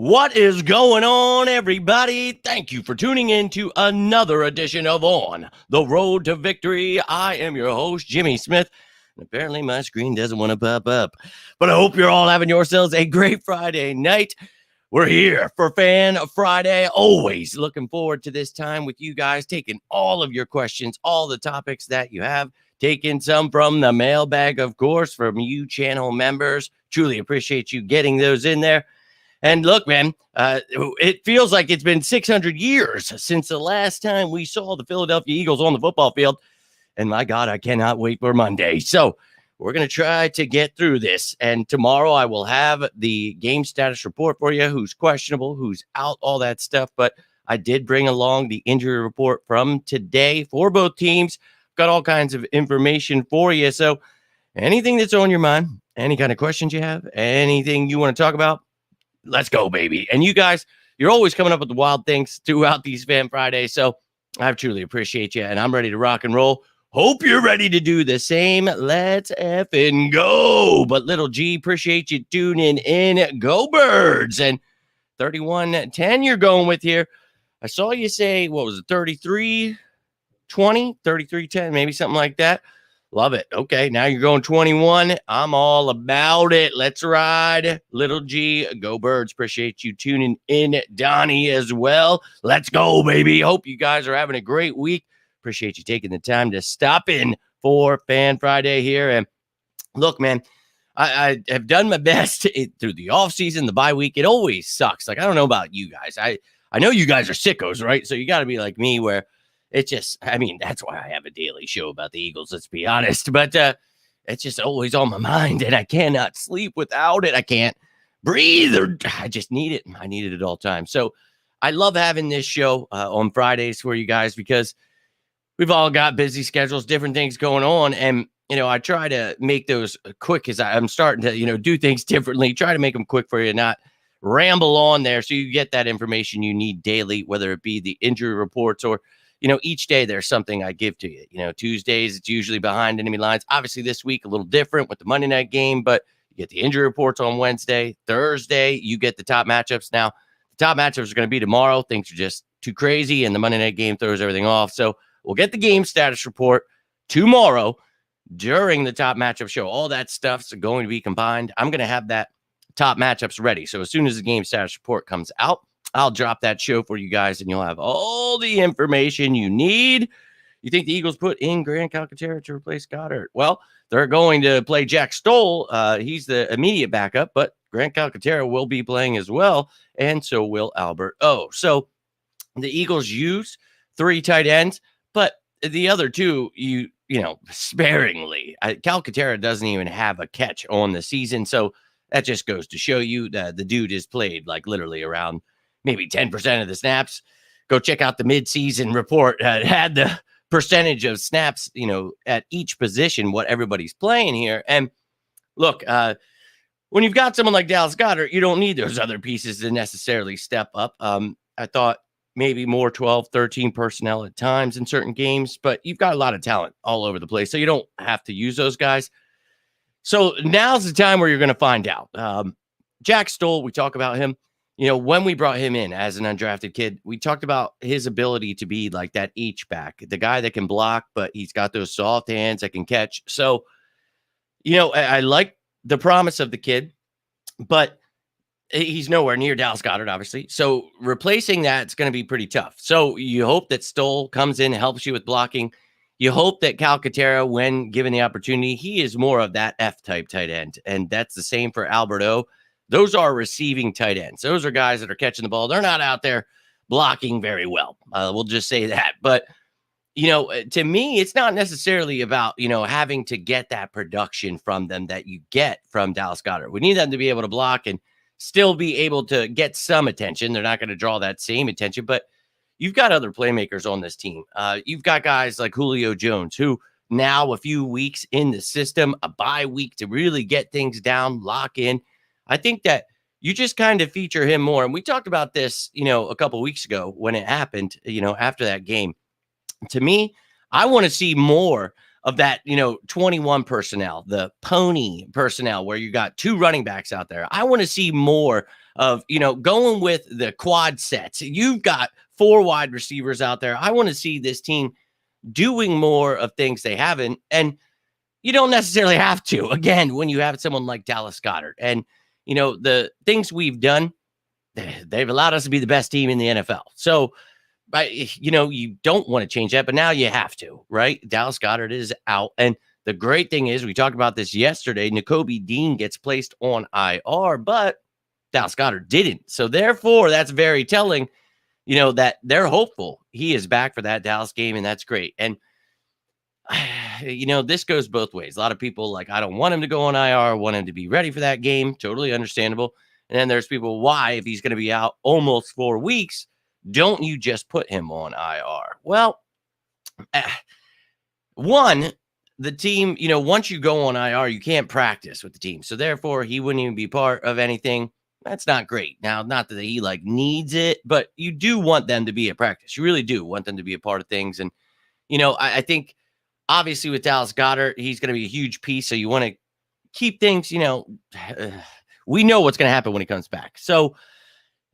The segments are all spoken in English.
What is going on, everybody? Thank you for tuning in to another edition of On the Road to Victory. I am your host, Jimmy Smith, and apparently my screen doesn't want to pop up. But I hope you're all having yourselves a great Friday night. We're here for Fan Friday. Always looking forward to this time with you guys, taking all of your questions, all the topics that you have, taking some from the mailbag, of course, from you channel members. Truly appreciate you getting those in there. And look, man, it feels like it's been 600 years since the last time we saw the Philadelphia Eagles on the football field. And my God, I cannot wait for Monday. So we're going to try to get through this. And tomorrow I will have the game status report for you, who's questionable, who's out, all that stuff. But I did bring along the injury report from today for both teams. Got all kinds of information for you. So anything that's on your mind, any kind of questions you have, anything you want to talk about, let's go, baby. And you guys, you're always coming up with the wild things throughout these Fan Fridays. So I truly appreciate you, and I'm ready to rock and roll. Hope you're ready to do the same. Let's effing go. But little G, appreciate you tuning in. Go Birds. And 31-10 you're going with here. I saw you say, what was it, 33-20, 33-10, maybe something like that. Love it. Okay, now you're going 21. I'm all about it. Let's ride. Little G, go Birds. Appreciate you tuning in. Donnie as well. Let's go, baby. Hope you guys are having a great week. Appreciate you taking the time to stop in for Fan Friday here. And look, man, I have done my best through the offseason, the bye week. It always sucks. Like, I don't know about you guys. I know you guys are sickos, right? So you got to be like me where it just, I mean, that's why I have a daily show about the Eagles, let's be honest. But it's just always on my mind, and I cannot sleep without it. I can't breathe, or I just need it. I need it at all times. So I love having this show on Fridays for you guys because we've all got busy schedules, different things going on. And, you know, I try to make those quick as I'm starting to, you know, do things differently, try to make them quick for you, not ramble on there. So you get that information you need daily, whether it be the injury reports or, you know, each day there's something I give to you. You know, Tuesdays, it's usually behind enemy lines. Obviously, this week, a little different with the Monday night game, but you get the injury reports on Wednesday. Thursday, you get the top matchups. Now, the top matchups are going to be tomorrow. Things are just too crazy, and the Monday night game throws everything off. So we'll get the game status report tomorrow during the top matchup show. All that stuff's going to be combined. I'm going to have that top matchups ready. So as soon as the game status report comes out, I'll drop that show for you guys, and you'll have all the information you need. You think the Eagles put in Grant Calcaterra to replace Goddard? Well, they're going to play Jack Stoll. He's the immediate backup, but Grant Calcaterra will be playing as well, and so will Albert O. So the Eagles use 3 tight ends, but the other 2, you know, sparingly. Calcaterra doesn't even have a catch on the season, so that just goes to show you that the dude is played like literally around maybe 10% of the snaps. Go check out the midseason report. It had the percentage of snaps, you know, at each position, what everybody's playing here. And look, when you've got someone like Dallas Goedert, you don't need those other pieces to necessarily step up. I thought maybe more 12, 13 personnel at times in certain games, but you've got a lot of talent all over the place, so you don't have to use those guys. So now's the time where you're going to find out. Jack Stoll, we talk about him. You know, when we brought him in as an undrafted kid, we talked about his ability to be like that H-back, the guy that can block, but he's got those soft hands that can catch. So, you know, I like the promise of the kid, but he's nowhere near Dallas Goedert, obviously. So replacing that's going to be pretty tough. So you hope that Stoll comes in and helps you with blocking. You hope that Calcaterra, when given the opportunity, he is more of that F-type tight end. And that's the same for Albert O. Those are receiving tight ends. Those are guys that are catching the ball. They're not out there blocking very well. We'll just say that. But, you know, to me, it's not necessarily about, you know, having to get that production from them that you get from Dallas Goedert. We need them to be able to block and still be able to get some attention. They're not going to draw that same attention, but you've got other playmakers on this team. You've got guys like Julio Jones, who now a few weeks in the system, a bye week to really get things down, lock in. I think that you just kind of feature him more. And we talked about this, you know, a couple of weeks ago when it happened, you know, after that game. To me, I want to see more of that, you know, 21 personnel, the pony personnel, where you got 2 running backs out there. I want to see more of, going with the quad sets. You've got 4 wide receivers out there. I want to see this team doing more of things they haven't. And you don't necessarily have to, again, when you have someone like Dallas Goedert. And, the things we've done, they've allowed us to be the best team in the NFL. So, you don't want to change that, but now you have to, right? Dallas Goedert is out. And the great thing is, we talked about this yesterday, Nakobe Dean gets placed on IR, but Dallas Goedert didn't. So therefore, that's very telling, that they're hopeful he is back for that Dallas game, and that's great. And, this goes both ways. A lot of people I don't want him to go on IR, I want him to be ready for that game. Totally understandable. And then there's people, why, if he's going to be out almost 4 weeks, don't you just put him on IR? Well, one, the team, once you go on IR, you can't practice with the team. So therefore, he wouldn't even be part of anything. That's not great. Now, not that he needs it, but you do want them to be at practice. You really do want them to be a part of things. And, I think obviously with Dallas Goedert, he's going to be a huge piece. So you want to keep things, we know what's going to happen when he comes back. So,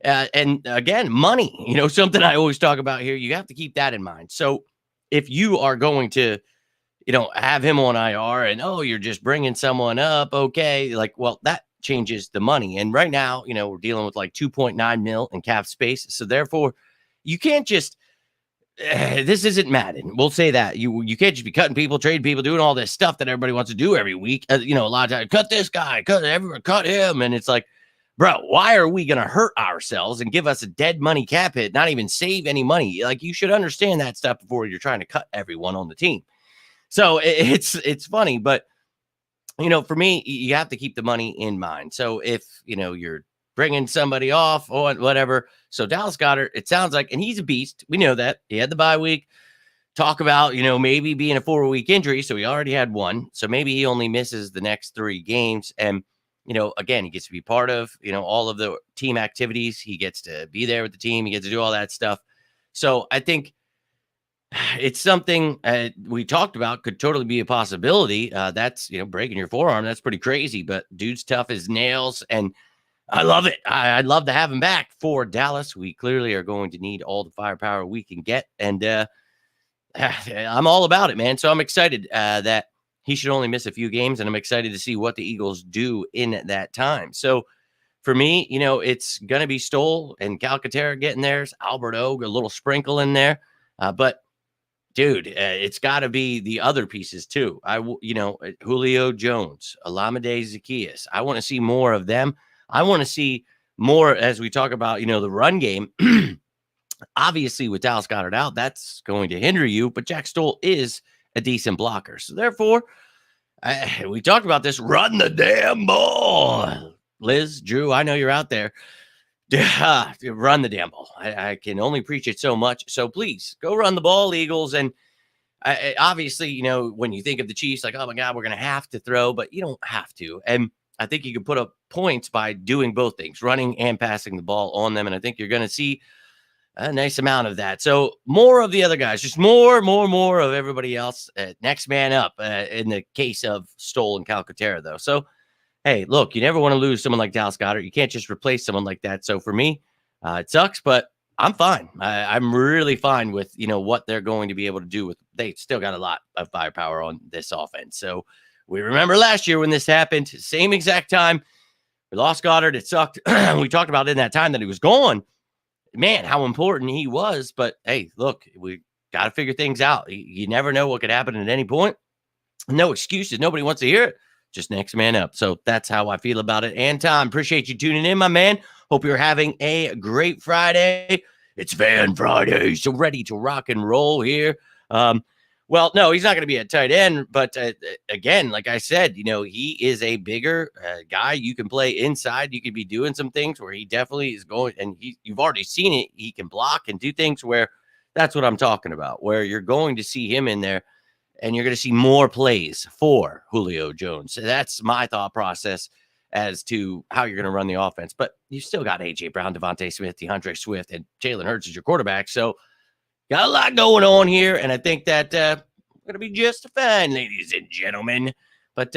and again, money, something I always talk about here, you have to keep that in mind. So if you are going to, have him on IR and, you're just bringing someone up, okay, well, that changes the money. And right now, we're dealing with 2.9 mil in cap space. So therefore, you can't just, this isn't Madden. We'll say that. You can't just be cutting people, trading people, doing all this stuff that everybody wants to do every week. A lot of times, cut this guy, cut him. And it's bro, why are we going to hurt ourselves and give us a dead money cap hit, not even save any money? You should understand that stuff before you're trying to cut everyone on the team. So it's funny, but, for me, you have to keep the money in mind. So if, you're bringing somebody off or whatever. So Dallas Goedert, it sounds like, and he's a beast. We know that. He had the bye week. Talk about, maybe being a 4-week injury. So he already had one. So maybe he only misses the next 3 games. And, again, he gets to be part of, all of the team activities. He gets to be there with the team. He gets to do all that stuff. So I think it's something we talked about could totally be a possibility. That's, breaking your forearm. That's pretty crazy, but dude's tough as nails. And I love it. I'd love to have him back for Dallas. We clearly are going to need all the firepower we can get. And I'm all about it, man. So I'm excited that he should only miss a few games, and I'm excited to see what the Eagles do in that time. So for me, it's going to be Stoll and Calcaterra getting theirs, Albert O, a little sprinkle in there. But, dude, it's got to be the other pieces too. Julio Jones, Olamide Zaccheaus. I want to see more of them. I want to see more as we talk about, the run game. Obviously, with Dallas Goedert out, that's going to hinder you, but Jack Stoll is a decent blocker. So therefore, we talked about this. Run the damn ball. Liz, Drew, I know you're out there. Run the damn ball. I can only preach it so much. So please go run the ball, Eagles. And obviously, when you think of the Chiefs, oh my God, we're going to have to throw, but you don't have to. And I think you can put up points by doing both things, running and passing the ball on them. And I think you're going to see a nice amount of that. So more of the other guys, just more of everybody else. Next man up in the case of Stoll and Calcaterra, though. So, hey, look, you never want to lose someone like Dallas Goedert. You can't just replace someone like that. So for me, it sucks, but I'm fine. I'm really fine with, what they're going to be able to do with. They still got a lot of firepower on this offense. So we remember last year when this happened, same exact time. We lost Goddard. It sucked. We talked about in that time that he was gone. Man, how important he was. But, hey, look, we got to figure things out. You never know what could happen at any point. No excuses. Nobody wants to hear it. Just next man up. So that's how I feel about it. And Tom, appreciate you tuning in, my man. Hope you're having a great Friday. It's Van Friday. So ready to rock and roll here. Well, no, he's not going to be a tight end, but again, like I said, he is a bigger guy. You can play inside. You could be doing some things where he definitely is going, and you've already seen it. He can block and do things where that's what I'm talking about, where you're going to see him in there, and you're going to see more plays for Julio Jones. So that's my thought process as to how you're going to run the offense. But you still got A.J. Brown, Devontae Smith, DeAndre Swift, and Jalen Hurts as your quarterback. So got a lot going on here, and I think that we're going to be just fine, ladies and gentlemen. But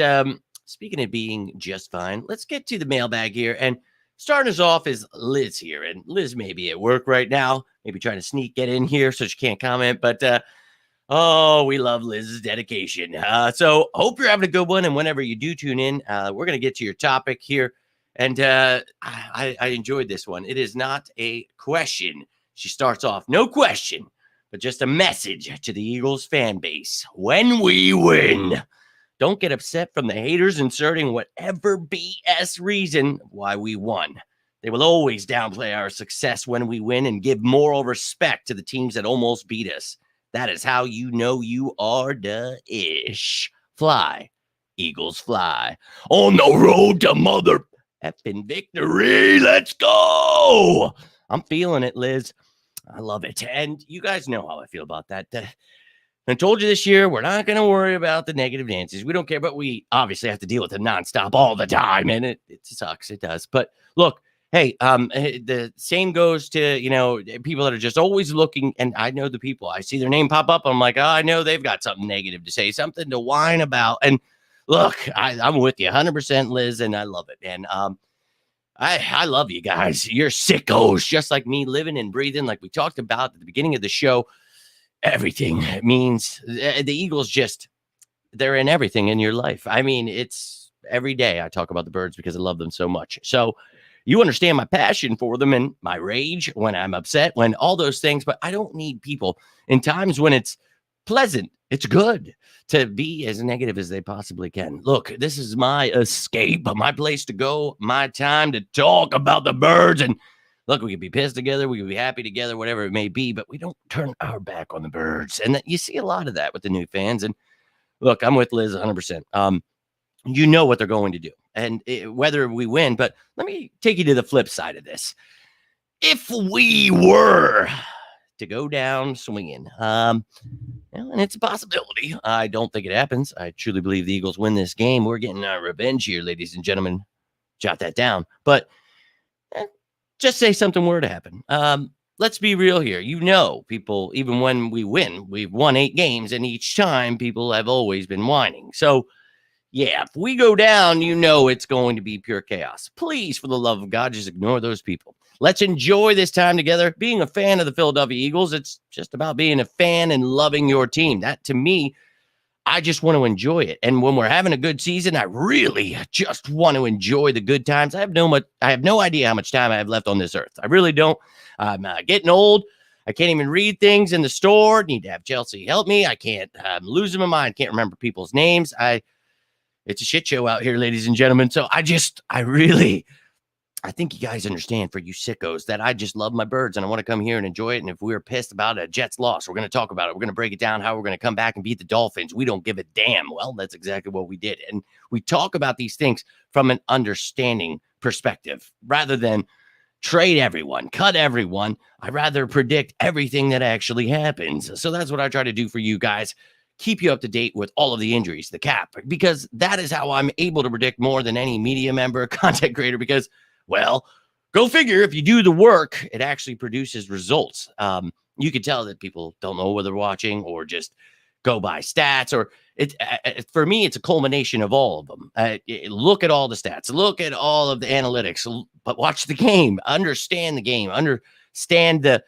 speaking of being just fine, let's get to the mailbag here. And Starting us off is Liz here, and Liz may be at work right now, maybe trying to get in here so she can't comment, but oh, we love Liz's dedication. So hope you're having a good one, and whenever you do tune in, we're going to get to your topic here, and I enjoyed this one. It is not a question. She starts off, no question, but just a message to the Eagles fan base. When we win, don't get upset from the haters inserting whatever BS reason why we won. They will always downplay our success when we win and give moral respect to the teams that almost beat us. That is how you know you are the ish. Fly, Eagles fly. On the road to mother effing victory. Let's go. I'm feeling it, Liz. I love it. And you guys know how I feel about that. I told you this year, we're not going to worry about the negative Nancy's. We don't care, but we obviously have to deal with it nonstop all the time. And it sucks. It does. But look, hey, the same goes to, people that are just always looking. And I know the people, I see their name pop up. I'm like, oh, I know they've got something negative to say, something to whine about. And look, I'm with you 100%, Liz, and I love it. And I love you guys. You're sickos, just like me, living and breathing, like we talked about at the beginning of the show. Everything. It means the Eagles they're in everything in your life. I mean, it's every day I talk about the Birds because I love them so much. So you understand my passion for them and my rage when I'm upset, when all those things, but I don't need people in times when it's pleasant. It's good to be as negative as they possibly can. Look, this is my escape, my place to go, my time to talk about the Birds. And look, we could be pissed together, we could be happy together, whatever it may be, but we don't turn our back on the Birds. And you see a lot of that with the new fans. And look, I'm with Liz 100%. You know what they're going to do, and whether we win. But let me take you to the flip side of this. If we were to go down swinging, and it's a possibility. I don't think it happens. I truly believe the Eagles win this game. We're getting our revenge here, ladies and gentlemen. Jot that down. But just say something were to happen. Let's be real here. People, even when we win, we've won 8 games, and each time people have always been whining. So, yeah, if we go down, it's going to be pure chaos. Please, for the love of God, just ignore those people. Let's enjoy this time together. Being a fan of the Philadelphia Eagles, it's just about being a fan and loving your team. That, to me, I just want to enjoy it. And when we're having a good season, I really just want to enjoy the good times. I have no idea how much time I have left on this earth. I really don't. I'm getting old. I can't even read things in the store. Need to have Chelsea help me. I can't. I'm losing my mind. Can't remember people's names. It's a shit show out here, ladies and gentlemen. So I think you guys understand, for you sickos, that I just love my Birds and I want to come here and enjoy it. And if we're pissed about a Jets loss, we're going to talk about it. We're going to break it down, how we're going to come back and beat the Dolphins. We don't give a damn. Well, that's exactly what we did. And we talk about these things from an understanding perspective rather than trade everyone, cut everyone. I rather predict everything that actually happens. So that's what I try to do for you guys. Keep you up to date with all of the injuries, the cap, because that is how I'm able to predict more than any media member, content creator, because, well, go figure, if you do the work, it actually produces results. You can tell that people don't know what they're watching or just go by stats, or for me, it's a culmination of all of them. Look at all the stats, look at all of the analytics, but watch the game, understand the game, understand the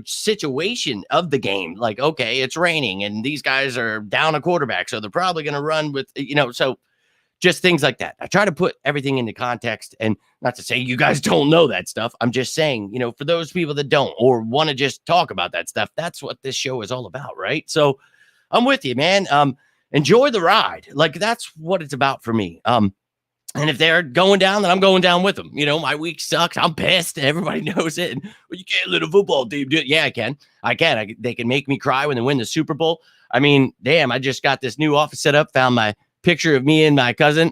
situation of the game. Like, okay, it's raining and these guys are down a quarterback, so they're probably going to run with, so just things like that. I try to put everything into context, and not to say you guys don't know that stuff. I'm just saying, for those people that don't or want to just talk about that stuff, that's what this show is all about, right? So I'm with you, man. Enjoy the ride. Like, that's what it's about for me. And if they're going down, then I'm going down with them. My week sucks. I'm pissed. Everybody knows it. And, well, you can't let a football team do it. Yeah, I can. They can make me cry when they win the Super Bowl. I mean, damn, I just got this new office set up, found my picture of me and my cousin.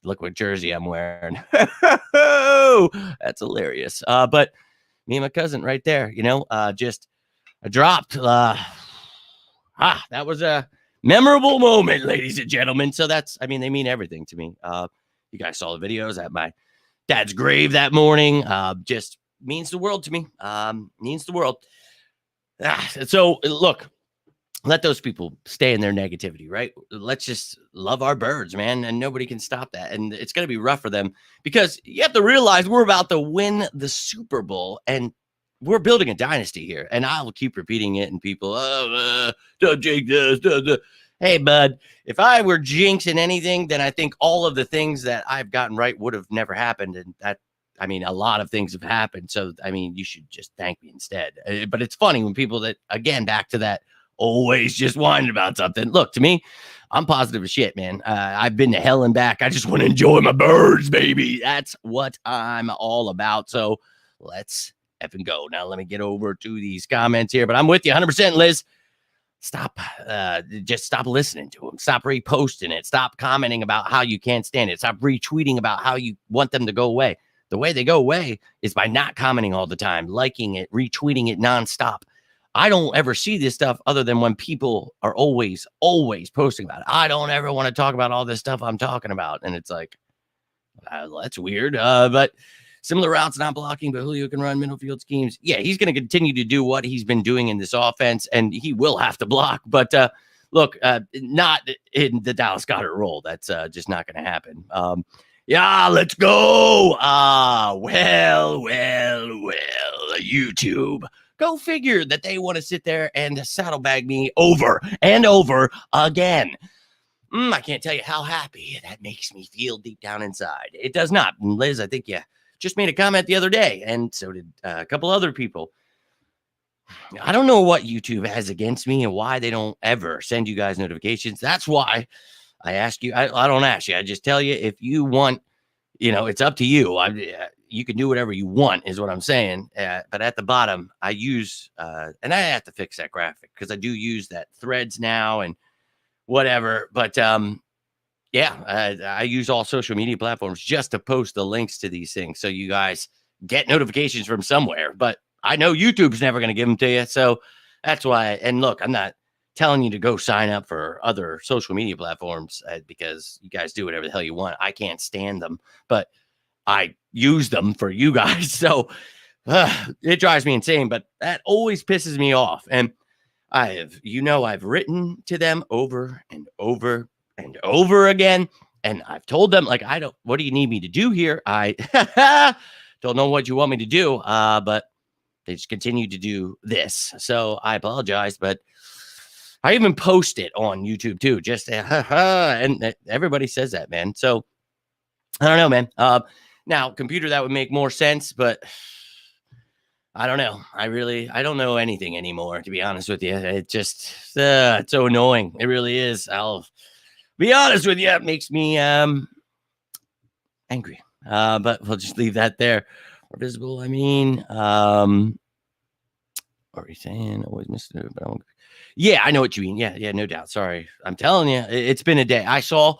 Look what jersey I'm wearing. That's hilarious. But me and my cousin right there, I dropped. That was a memorable moment, ladies and gentlemen. So they mean everything to me. You guys saw the videos at my dad's grave that morning. Just means the world to me. Means the world. So look, let those people stay in their negativity, right? Let's just love our birds, man, and nobody can stop that. And it's going to be rough for them because you have to realize we're about to win the Super Bowl and we're building a dynasty here. And I'll keep repeating it, and people, don't jinx this. Hey, bud, if I were jinxing anything, then I think all of the things that I've gotten right would have never happened. And that, I mean, a lot of things have happened. So, I mean, you should just thank me instead. But it's funny when people that, again, back to that, always just whining about something. Look, to me, I'm positive as shit, man. I've been to hell and back. I just want to enjoy my birds, baby. That's what I'm all about. So let's effing go. Now, let me get over to these comments here, but I'm with you 100%, Liz. Stop, just stop listening to them. Stop reposting it. Stop commenting about how you can't stand it. Stop retweeting about how you want them to go away. The way they go away is by not commenting all the time, liking it, retweeting it nonstop. I don't ever see this stuff other than when people are always posting about it. I don't ever want to talk about all this stuff I'm talking about. And it's like, that's weird. But similar routes, not blocking, but Julio can run middle field schemes. Yeah, he's going to continue to do what he's been doing in this offense, and he will have to block. But look, not in the Dallas Goedert role. That's just not going to happen. Yeah, let's go. Well, YouTube. Go figure that they want to sit there and saddlebag me over and over again. I can't tell you how happy that makes me feel deep down inside. It does not. And Liz, I think you just made a comment the other day, and so did a couple other people. I don't know what YouTube has against me and why they don't ever send you guys notifications. That's why I ask you. I don't ask you. I just tell you if you want, it's up to you. You can do whatever you want is what I'm saying. But at the bottom, I use, and I have to fix that graphic because I do use that Threads now and whatever. But I use all social media platforms just to post the links to these things. So you guys get notifications from somewhere, but I know YouTube's never going to give them to you. So that's why. And look, I'm not telling you to go sign up for other social media platforms because you guys do whatever the hell you want. I can't stand them, but I use them for you guys. So it drives me insane, but that always pisses me off. And I've written to them over and over and over again. And I've told them, like, what do you need me to do here? I don't know what you want me to do. But they just continue to do this. So I apologize, but I even post it on YouTube too. Just and everybody says that, man. So I don't know, man. Now, computer, that would make more sense, but I don't know. I don't know anything anymore, to be honest with you. It just, it's so annoying. It really is. I'll be honest with you. It makes me angry. But we'll just leave that there. Or visible, I mean. What are you saying? Always missed it. But yeah, I know what you mean. Yeah, no doubt. Sorry. I'm telling you, it's been a day. I saw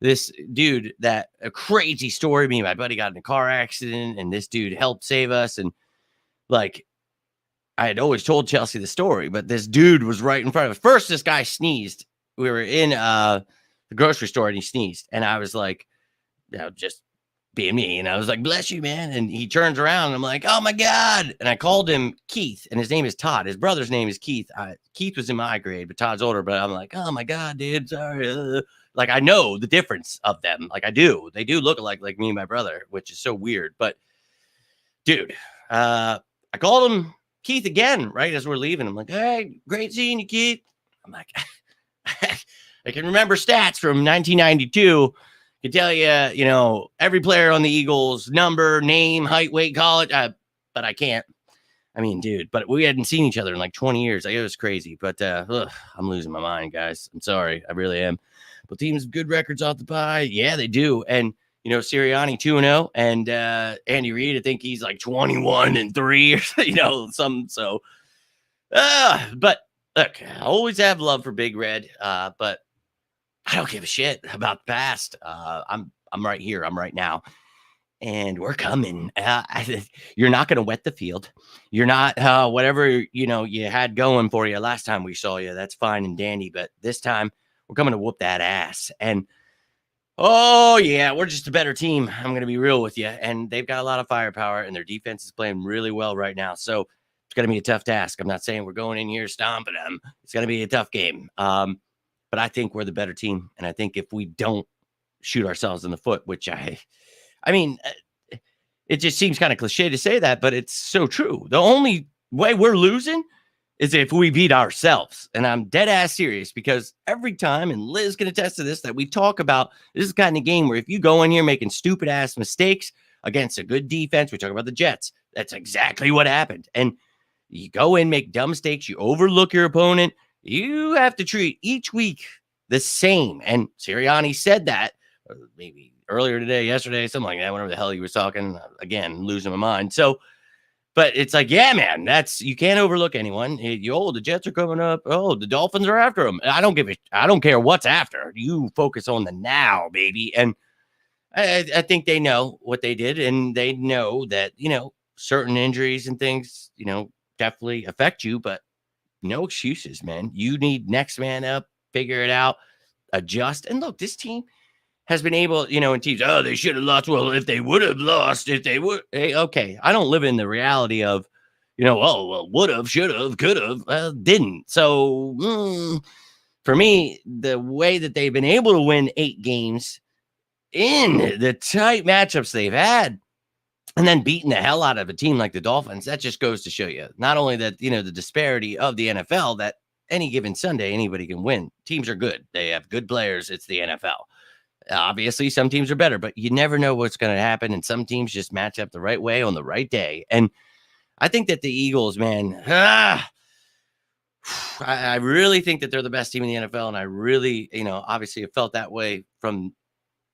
this dude a crazy story. Me and my buddy got in a car accident, and this dude helped save us. And like, I had always told Chelsea the story, but this dude was right in front of us. First, this guy sneezed. We were in the grocery store, and he sneezed. And I was like, just being me. And I was like, bless you, man. And he turns around, and I'm like, oh my God. And I called him Keith, and his name is Todd. His brother's name is Keith. Keith was in my grade, but Todd's older. But I'm like, oh my God, dude, sorry. Like, I know the difference of them. Like, I do. They do look like me and my brother, which is so weird. But dude, I called him Keith again, right as we're leaving. I'm like, hey, great seeing you, Keith. I'm like, I can remember stats from 1992. I can tell you, every player on the Eagles, number, name, height, weight, college, but I can't. I mean, dude, but we hadn't seen each other in like 20 years. It was crazy, but I'm losing my mind, guys. I'm sorry. I really am. But teams have good records off the pie. Yeah, they do. And, Sirianni 2-0 and Andy Reid, I think he's like 21-3 or something. So, but look, I always have love for Big Red, but I don't give a shit about the past. I'm right here. I'm right now. And we're coming. You're not going to wet the field. You're not whatever, you had going for you last time we saw you. That's fine and dandy. But this time we're coming to whoop that ass. And, oh, yeah, we're just a better team. I'm going to be real with you. And they've got a lot of firepower, and their defense is playing really well right now. So It's going to be a tough task. I'm not saying we're going in here stomping them. It's going to be a tough game. But I think we're the better team. And I think if we don't shoot ourselves in the foot, which I mean, it just seems kind of cliche to say that, but it's so true. The only way we're losing is if we beat ourselves. And I'm dead ass serious, because every time, and Liz can attest to this, that we talk about, this is the kind of game where if you go in here making stupid ass mistakes against a good defense, we talk about the Jets, that's exactly what happened. And you go in, make dumb mistakes, you overlook your opponent, you have to treat each week the same. And Sirianni said that maybe earlier today, yesterday, something like that, whenever the hell he was talking. Again, losing my mind. So, but it's like, yeah, man, you can't overlook anyone. The Jets are coming up. Oh, the Dolphins are after them. I don't care what's after. You focus on the now, baby. And I think they know what they did, and they know that, certain injuries and things, definitely affect you, but no excuses, man. You need next man up, figure it out, adjust. And look, this team has been able, in teams, they should have lost. Well, if they would have lost, hey, okay. I don't live in the reality of, would have, should have, could have, didn't. So for me, the way that they've been able to win 8 games in the tight matchups they've had, and then beating the hell out of a team like the Dolphins, that just goes to show you not only that, the disparity of the NFL, that any given Sunday, anybody can win. Teams are good. They have good players. It's the NFL. Obviously, some teams are better, but you never know what's going to happen. And some teams just match up the right way on the right day. And I think that the Eagles, man, I really think that they're the best team in the NFL. And I really, obviously have felt that way from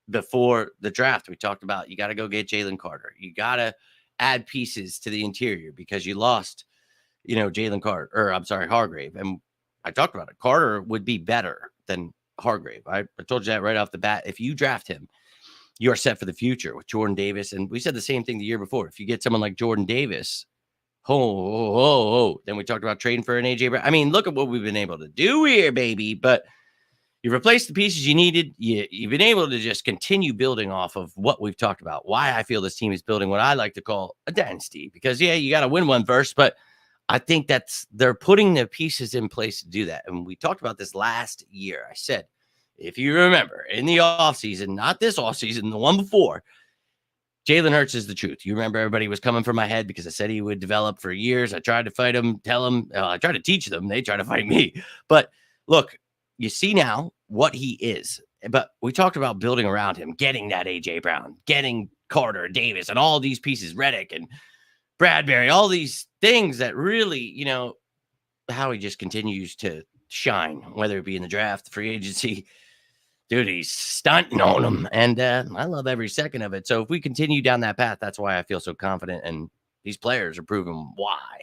before the draft. We talked about, you got to go get Jalen Carter. You got to add pieces to the interior because you lost, Jalen Carter, or I'm sorry, Hargrave. And I talked about it. Carter would be better than Hargrave. I told you that right off the bat. If you draft him, you're set for the future with Jordan Davis. And we said the same thing the year before. If you get someone like Jordan Davis, then we talked about trading for an AJ Brown. I mean, look at what we've been able to do here, baby. But you replaced the pieces you needed. You've been able to just continue building off of what we've talked about. Why I feel this team is building what I like to call a dynasty. Because, you got to win one first. But I think they're putting the pieces in place to do that. And we talked about this last year. I said, if you remember, in the offseason, not this offseason, the one before, Jalen Hurts is the truth. You remember everybody was coming for my head because I said he would develop for years. I tried to fight him, tell him, I tried to teach them. They try to fight me. But look, you see now what he is. But we talked about building around him, getting that AJ Brown, getting Carter, Davis, and all these pieces, Reddick and Bradbury, all these things that really, how he just continues to shine, whether it be in the draft, the free agency. Dude, he's stunting on them. And I love every second of it. So if we continue down that path, that's why I feel so confident. And these players are proving why.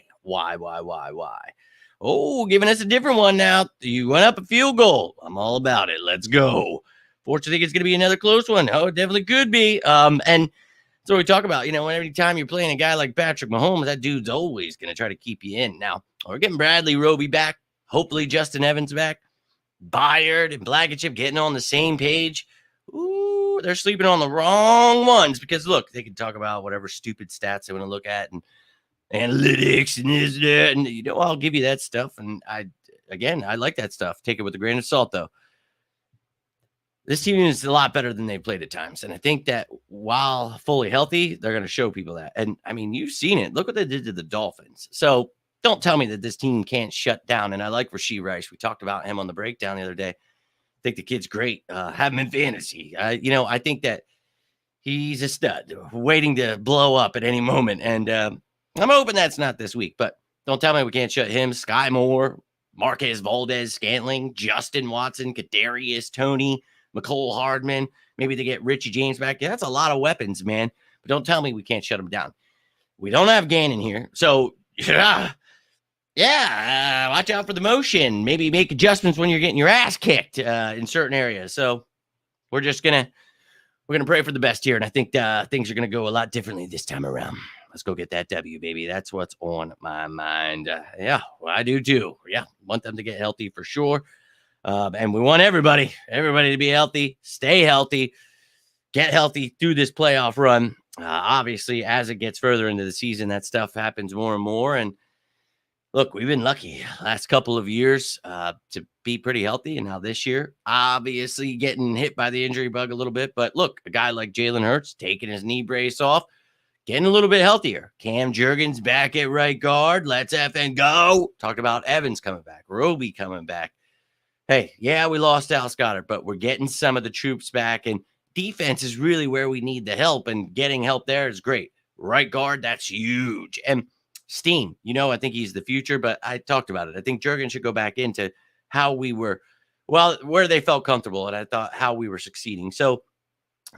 Oh, giving us a different one now. You went up a field goal. I'm all about it. Let's go. Fortunately, it's going to be another close one. Oh, it definitely could be. And so we talk about, every time you're playing a guy like Patrick Mahomes, that dude's always going to try to keep you in. Now, we're getting Bradley Roby back. Hopefully, Justin Evans back. Byard and Blankenship getting on the same page. Ooh, they're sleeping on the wrong ones because, look, they can talk about whatever stupid stats they want to look at and analytics and this, that, and, I'll give you that stuff. And I like that stuff. Take it with a grain of salt, though. This team is a lot better than they played at times. And I think that while fully healthy, they're going to show people that. And, I mean, you've seen it. Look what they did to the Dolphins. So don't tell me that this team can't shut down. And I like Rashee Rice. We talked about him on the breakdown the other day. I think the kid's great. Have him in fantasy. I think that he's a stud waiting to blow up at any moment. And I'm hoping that's not this week. But don't tell me we can't shut him. Sky Moore, Marquez Valdez, Scantling, Justin Watson, Kadarius Toney, McCole Hardman. Maybe they get Richie James back. Yeah, that's a lot of weapons, man. But don't tell me we can't shut them down. We don't have Gannon here. So, watch out for the motion. Maybe make adjustments when you're getting your ass kicked in certain areas. So we're gonna pray for the best here, and I think things are gonna go a lot differently this time around. Let's go get that W, baby. That's what's on my mind. I do too. Yeah, want them to get healthy for sure, and we want everybody to be healthy, stay healthy, get healthy through this playoff run. Obviously, as it gets further into the season, that stuff happens more and more, and look, we've been lucky last couple of years to be pretty healthy. And now this year, obviously getting hit by the injury bug a little bit. But look, a guy like Jalen Hurts taking his knee brace off, getting a little bit healthier. Cam Jurgens back at right guard. Let's effing go. Talked about Evans coming back, Roby coming back. Hey, yeah, we lost Al Goddard, but we're getting some of the troops back. And defense is really where we need the help. And getting help there is great. Right guard, that's huge. And Steen, I think he's the future, but I talked about it. I think Jurgen should go back into how we were, where they felt comfortable. And I thought how we were succeeding. So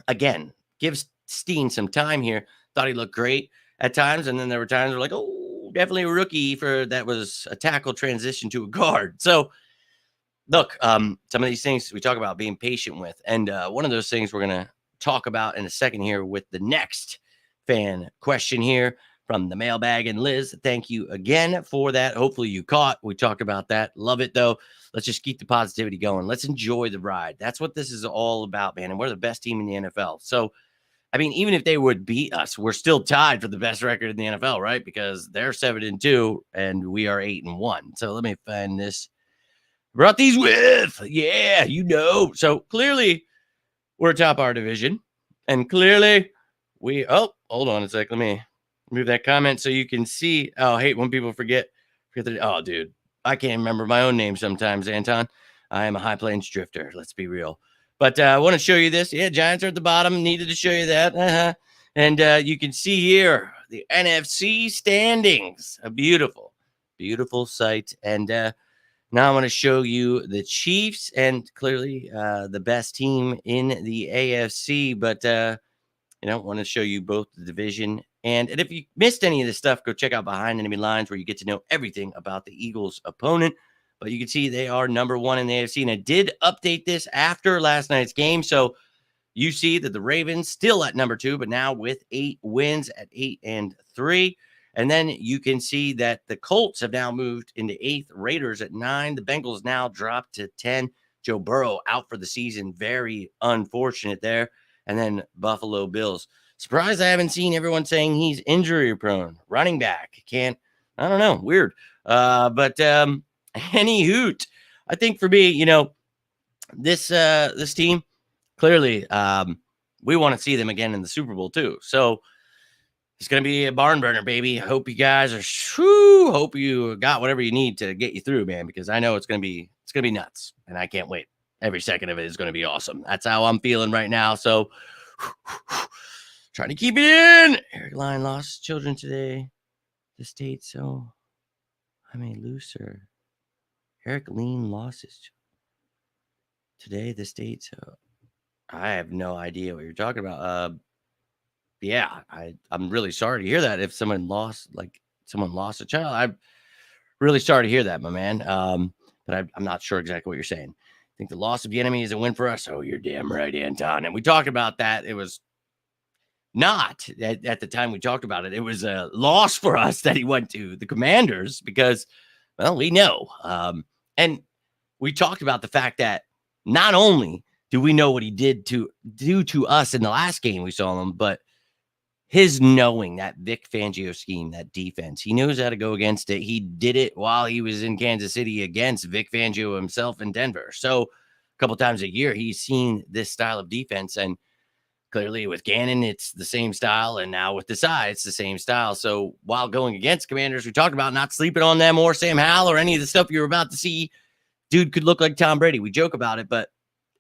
again, gives Steen some time here. Thought he looked great at times. And then there were times where like, oh, definitely a rookie that was a tackle transition to a guard. So look, some of these things we talk about being patient with. And one of those things we're going to talk about in a second here with the next fan question here from the mailbag. And Liz, thank you again for that. Hopefully you caught. We talked about that. Love it, though. Let's just keep the positivity going. Let's enjoy the ride. That's what this is all about, man. And we're the best team in the NFL. So, I mean, even if they would beat us, we're still tied for the best record in the NFL, right? Because they're 7-2 and we are 8-1. So let me find this. Brought these with, yeah, So clearly we're atop our division. And clearly hold on a sec. Let me move that comment so you can see. Oh, I hate when people forget oh, dude, I can't remember my own name sometimes, Anton. I am a High Plains drifter. Let's be real. But I want to show you this. Yeah, Giants are at the bottom. Needed to show you that. And you can see here the NFC standings. A beautiful, beautiful sight. And now I want to show you the Chiefs and clearly the best team in the AFC. But I want to show you both the division. And if you missed any of this stuff, go check out Behind Enemy Lines where you get to know everything about the Eagles' opponent. But you can see they are number one in the AFC. And I did update this after last night's game. So you see that the Ravens still at number 2, but now with 8 wins at 8-3. And then you can see that the Colts have now moved into 8th, Raiders at 9. The Bengals now dropped to 10. Joe Burrow out for the season. Very unfortunate there. And then Buffalo Bills. Surprised I haven't seen everyone saying he's injury prone. Running back. I don't know. Weird. But any hoot. I think for me, this team, clearly, we want to see them again in the Super Bowl too. So it's going to be a barn burner, baby. Hope you guys hope you got whatever you need to get you through, man, because I know it's going to be nuts and I can't wait. Every second of it is going to be awesome. That's how I'm feeling right now. So trying to keep it in. Eric Line lost children today. The state, so I'm a loser. Eric Lean lost his today. The state, so I have no idea what you're talking about. Yeah, I'm really sorry to hear that. If someone lost a child, I'm really sorry to hear that, my man. But I'm not sure exactly what you're saying. I think the loss of the enemy is a win for us. Oh, you're damn right, Anton. And we talked about that. It was not at the time we talked about it. It was a loss for us that he went to the Commanders because, well, we know. And we talked about the fact that not only do we know what he did to do to us in the last game we saw him, but his knowing that Vic Fangio scheme, that defense, he knows how to go against it. He did it while he was in Kansas City against Vic Fangio himself in Denver. So a couple times a year, he's seen this style of defense. And clearly with Gannon, it's the same style. And now with Desai, it's the same style. So while going against Commanders, we talked about not sleeping on them or Sam Howell or any of the stuff you're about to see. Dude could look like Tom Brady. We joke about it, but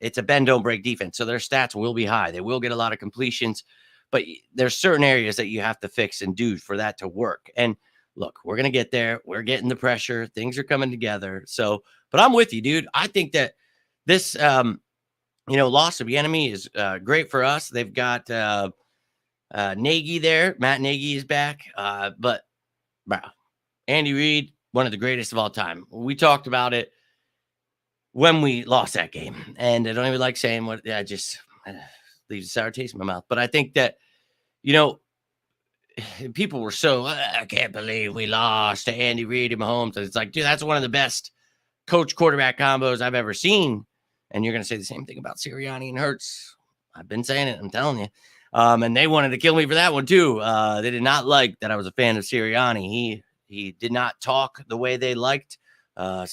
it's a bend, don't break defense. So their stats will be high. They will get a lot of completions. But there's certain areas that you have to fix and do for that to work. And look, we're going to get there. We're getting the pressure. Things are coming together. So, but I'm with you, dude. I think that this, loss of the enemy is great for us. They've got Nagy there. Matt Nagy is back. But wow, Andy Reid, one of the greatest of all time. We talked about it when we lost that game. And I don't even like saying what I just leaves a sour taste in my mouth. But I think that, people were so, I can't believe we lost to Andy Reid and Mahomes. It's like, dude, that's one of the best coach quarterback combos I've ever seen. And you're going to say the same thing about Sirianni and Hurts. I've been saying it. I'm telling you. And they wanted to kill me for that one too. They did not like that I was a fan of Sirianni. He did not talk the way they liked. I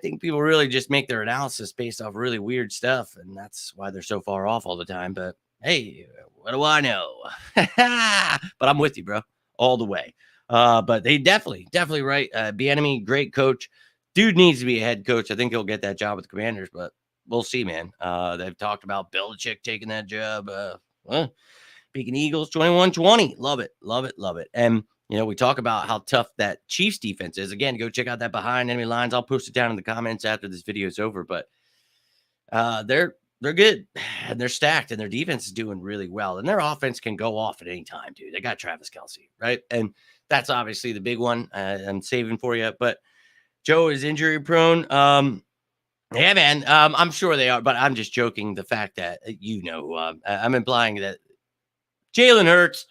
think people really just make their analysis based off really weird stuff, and that's why they're so far off all the time. But hey, what do I know? But I'm with you, bro, all the way. But they definitely right. Bieniemy, great coach. Dude needs to be a head coach. I think he'll get that job with the Commanders, but we'll see, man. They've talked about Belichick taking that job. Speaking Eagles, 21-20. Love it, love it, love it. And we talk about how tough that Chiefs defense is. Again, go check out that Behind Enemy Lines. I'll post it down in the comments after this video is over. But they're good, and they're stacked, and their defense is doing really well. And their offense can go off at any time, dude. They got Travis Kelce, right? And that's obviously the big one I'm saving for you. But Joe is injury prone. Yeah, man. I'm sure they are, but I'm just joking. The fact that I'm implying that Jalen Hurts,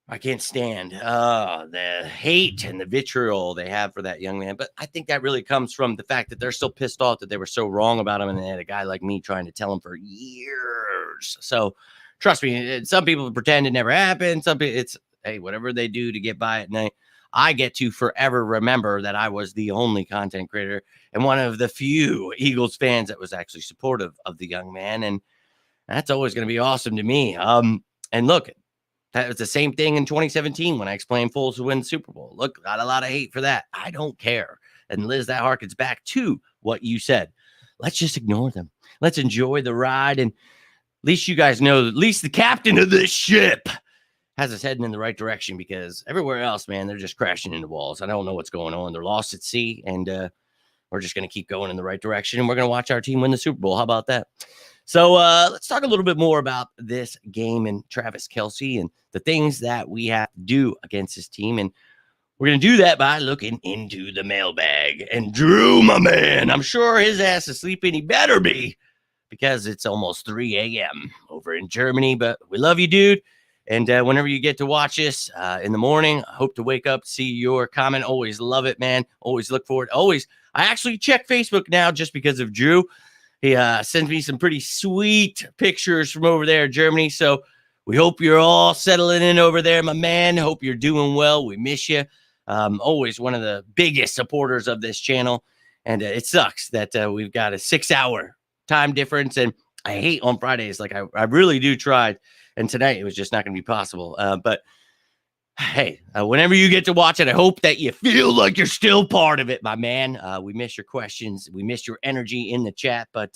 I can't stand the hate and the vitriol they have for that young man. But I think that really comes from the fact that they're still pissed off that they were so wrong about him, and they had a guy like me trying to tell him for years. So trust me, some people pretend it never happened. Some people, it's, hey, whatever they do to get by at night. I get to forever remember that I was the only content creator and one of the few Eagles fans that was actually supportive of the young man. And that's always going to be awesome to me. And look, that was the same thing in 2017 when I explained Foles would win the Super Bowl. Look, got a lot of hate for that. I don't care. And Liz, that harkens back to what you said. Let's just ignore them. Let's enjoy the ride. And at least you guys know, at least the captain of this ship has us heading in the right direction, because everywhere else, man, they're just crashing into walls. I don't know what's going on. They're lost at sea, and we're just going to keep going in the right direction, and we're going to watch our team win the Super Bowl. How about that? So let's talk a little bit more about this game and Travis Kelce and the things that we have to do against this team. And we're going to do that by looking into the mailbag. And Drew, my man, I'm sure his ass is sleeping. He better be, because it's almost 3 a.m. over in Germany. But we love you, dude. And whenever you get to watch this in the morning, I hope to wake up, see your comment. Always love it, man. Always look forward. Always. I actually check Facebook now just because of Drew. He sends me some pretty sweet pictures from over there in Germany. So we hope you're all settling in over there, my man. Hope you're doing well. We miss you. Always one of the biggest supporters of this channel. And it sucks that we've got a 6-hour time difference. And I hate on Fridays. Like I really do try. And tonight it was just not going to be possible. But hey, whenever you get to watch it, I hope that you feel like you're still part of it, my man. We miss your questions. We miss your energy in the chat. But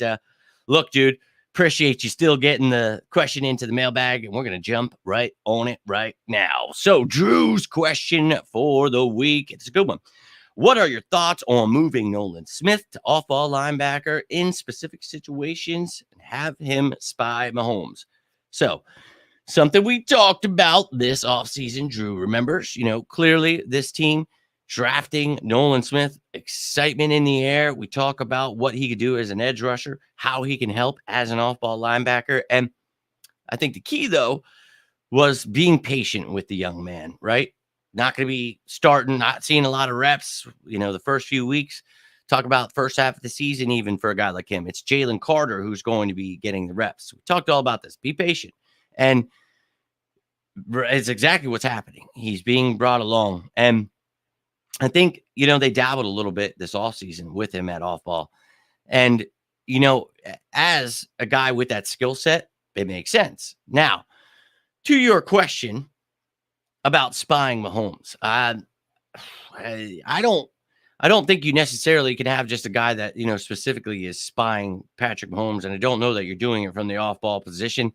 look, dude, appreciate you still getting the question into the mailbag. And we're going to jump right on it right now. So Drew's question for the week. It's a good one. What are your thoughts on moving Nolan Smith to off-ball linebacker in specific situations and have him spy Mahomes? So something we talked about this offseason, Drew remembers, clearly this team drafting Nolan Smith, excitement in the air. We talk about what he could do as an edge rusher, how he can help as an off-ball linebacker. And I think the key, though, was being patient with the young man, right? Not going to be starting, not seeing a lot of reps, the first few weeks. Talk about first half of the season, even for a guy like him. It's Jalen Carter who's going to be getting the reps. We talked all about this. Be patient. And it's exactly what's happening. He's being brought along. And I think, they dabbled a little bit this offseason with him at off ball. And, as a guy with that skill set, it makes sense. Now, to your question about spying Mahomes, I don't think you necessarily can have just a guy that, specifically is spying Patrick Mahomes. And I don't know that you're doing it from the off ball position.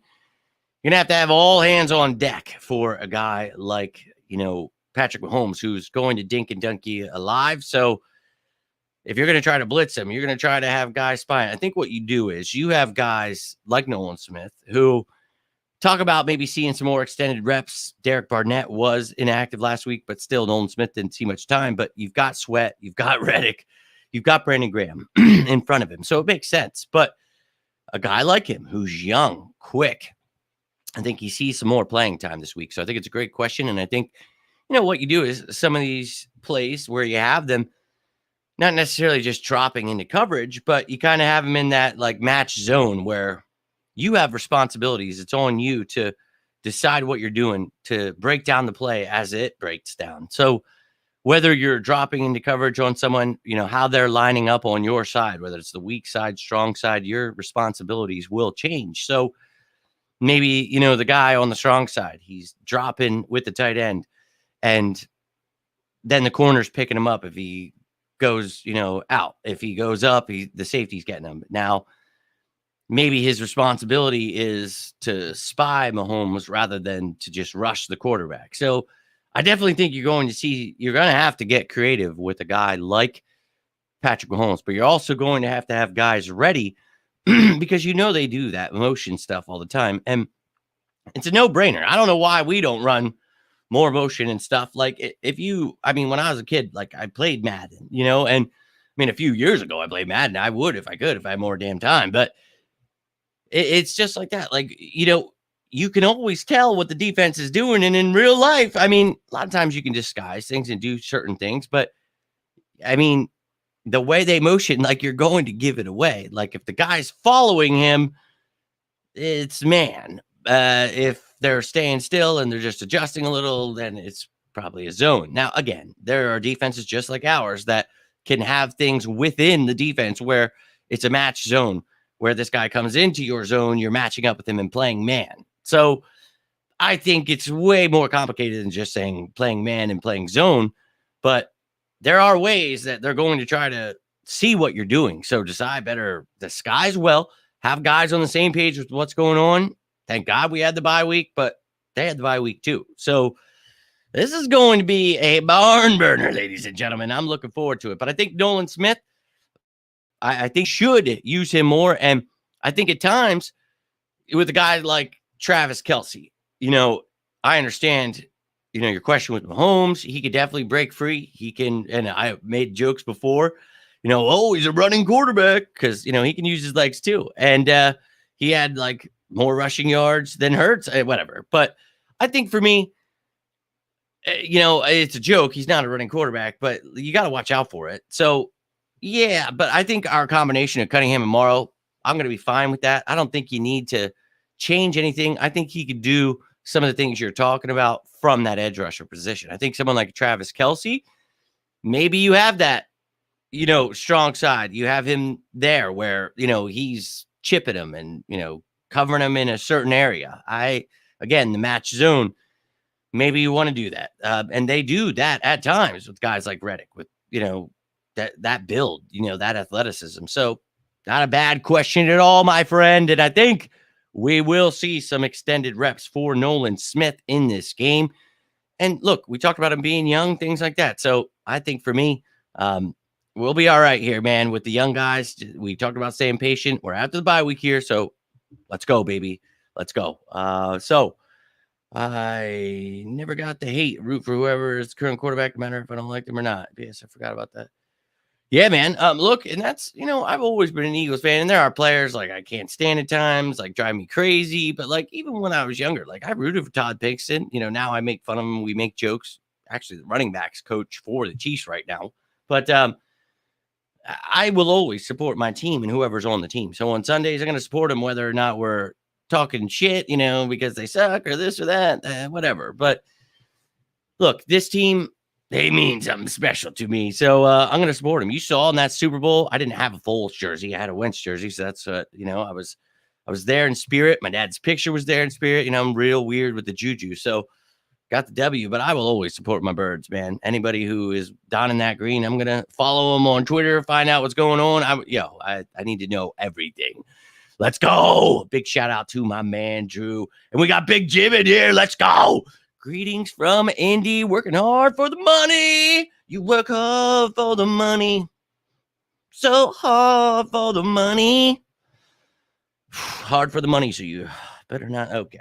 You're going to have all hands on deck for a guy like, Patrick Mahomes, who's going to dink and dunk you alive. So if you're going to try to blitz him, you're going to try to have guys spying. I think what you do is you have guys like Nolan Smith who talk about maybe seeing some more extended reps. Derek Barnett was inactive last week, but still Nolan Smith didn't see much time. But you've got Sweat, you've got Reddick, you've got Brandon Graham in front of him. So it makes sense. But a guy like him who's young, quick, I think he sees some more playing time this week. So I think it's a great question. And I think, what you do is some of these plays where you have them not necessarily just dropping into coverage, but you kind of have them in that like match zone where you have responsibilities. It's on you to decide what you're doing to break down the play as it breaks down. So whether you're dropping into coverage on someone, how they're lining up on your side, whether it's the weak side, strong side, your responsibilities will change. So maybe, the guy on the strong side, he's dropping with the tight end, and then the corner's picking him up if he goes, out. If he goes up, the safety's getting him. Now, maybe his responsibility is to spy Mahomes rather than to just rush the quarterback. So I definitely think you're going to have to get creative with a guy like Patrick Mahomes, but you're also going to have guys ready because they do that motion stuff all the time. And it's a no-brainer. I don't know why we don't run more motion and stuff. Like when I was a kid, like I played Madden, and a few years ago I played Madden. I would if I could, if I had more damn time, but it's just like that. Like, you can always tell what the defense is doing. And in real life, a lot of times you can disguise things and do certain things, but the way they motion, like you're going to give it away. Like if the guy's following him, it's man. If they're staying still and they're just adjusting a little, then it's probably a zone. Now, again, there are defenses just like ours that can have things within the defense where it's a match zone, where this guy comes into your zone, you're matching up with him and playing man. So I think it's way more complicated than just saying playing man and playing zone, but there are ways that they're going to try to see what you're doing. So decide better disguise well, have guys on the same page with what's going on. Thank God we had the bye week, but they had the bye week too. So this is going to be a barn burner, ladies and gentlemen. I'm looking forward to it. But I think Nolan Smith, I think should use him more. And I think at times with a guy like Travis Kelce, I understand, your question with Mahomes, he could definitely break free. He can, and I made jokes before, he's a running quarterback because, he can use his legs too. And he had like more rushing yards than Hurts, whatever. But I think for me, it's a joke. He's not a running quarterback, but you got to watch out for it. So, yeah, but I think our combination of Cunningham and Morrow, I'm going to be fine with that. I don't think you need to change anything. I think he could do some of the things you're talking about from that edge rusher position. I think someone like Travis Kelce, maybe you have that, strong side. You have him there where, he's chipping him and, covering him in a certain area. Again, the match zone, maybe you want to do that. And they do that at times with guys like Reddick with, that build, that athleticism. So not a bad question at all, my friend. And I think we will see some extended reps for Nolan Smith in this game. And look, we talked about him being young, things like that. So I think for me, we'll be all right here, man, with the young guys. We talked about staying patient. We're after the bye week here. So let's go, baby. Let's go. So I never got the hate. Root for whoever is the current quarterback, no matter if I don't like them or not. Yes, I forgot about that. Yeah, man. Look, and that's, I've always been an Eagles fan, and there are players like I can't stand at times, like drive me crazy. But like even when I was younger, like I rooted for Todd Pigston. Now I make fun of him. We make jokes. Actually, the running backs coach for the Chiefs right now. But I will always support my team and whoever's on the team. So on Sundays, I'm going to support them whether or not we're talking shit, because they suck or this or that, whatever. But look, this team, they mean something special to me. So I'm going to support them. You saw in that Super Bowl, I didn't have a Foles jersey. I had a Wentz jersey. So that's, I was there in spirit. My dad's picture was there in spirit. I'm real weird with the juju. So got the W, but I will always support my birds, man. Anybody who is donning that green, I'm going to follow them on Twitter, find out what's going on. I need to know everything. Let's go. Big shout out to my man, Drew. And we got Big Jim in here. Let's go. Greetings from Indy. Working hard for the money. You work hard for the money. So hard for the money. Hard for the money, so you better not. Okay.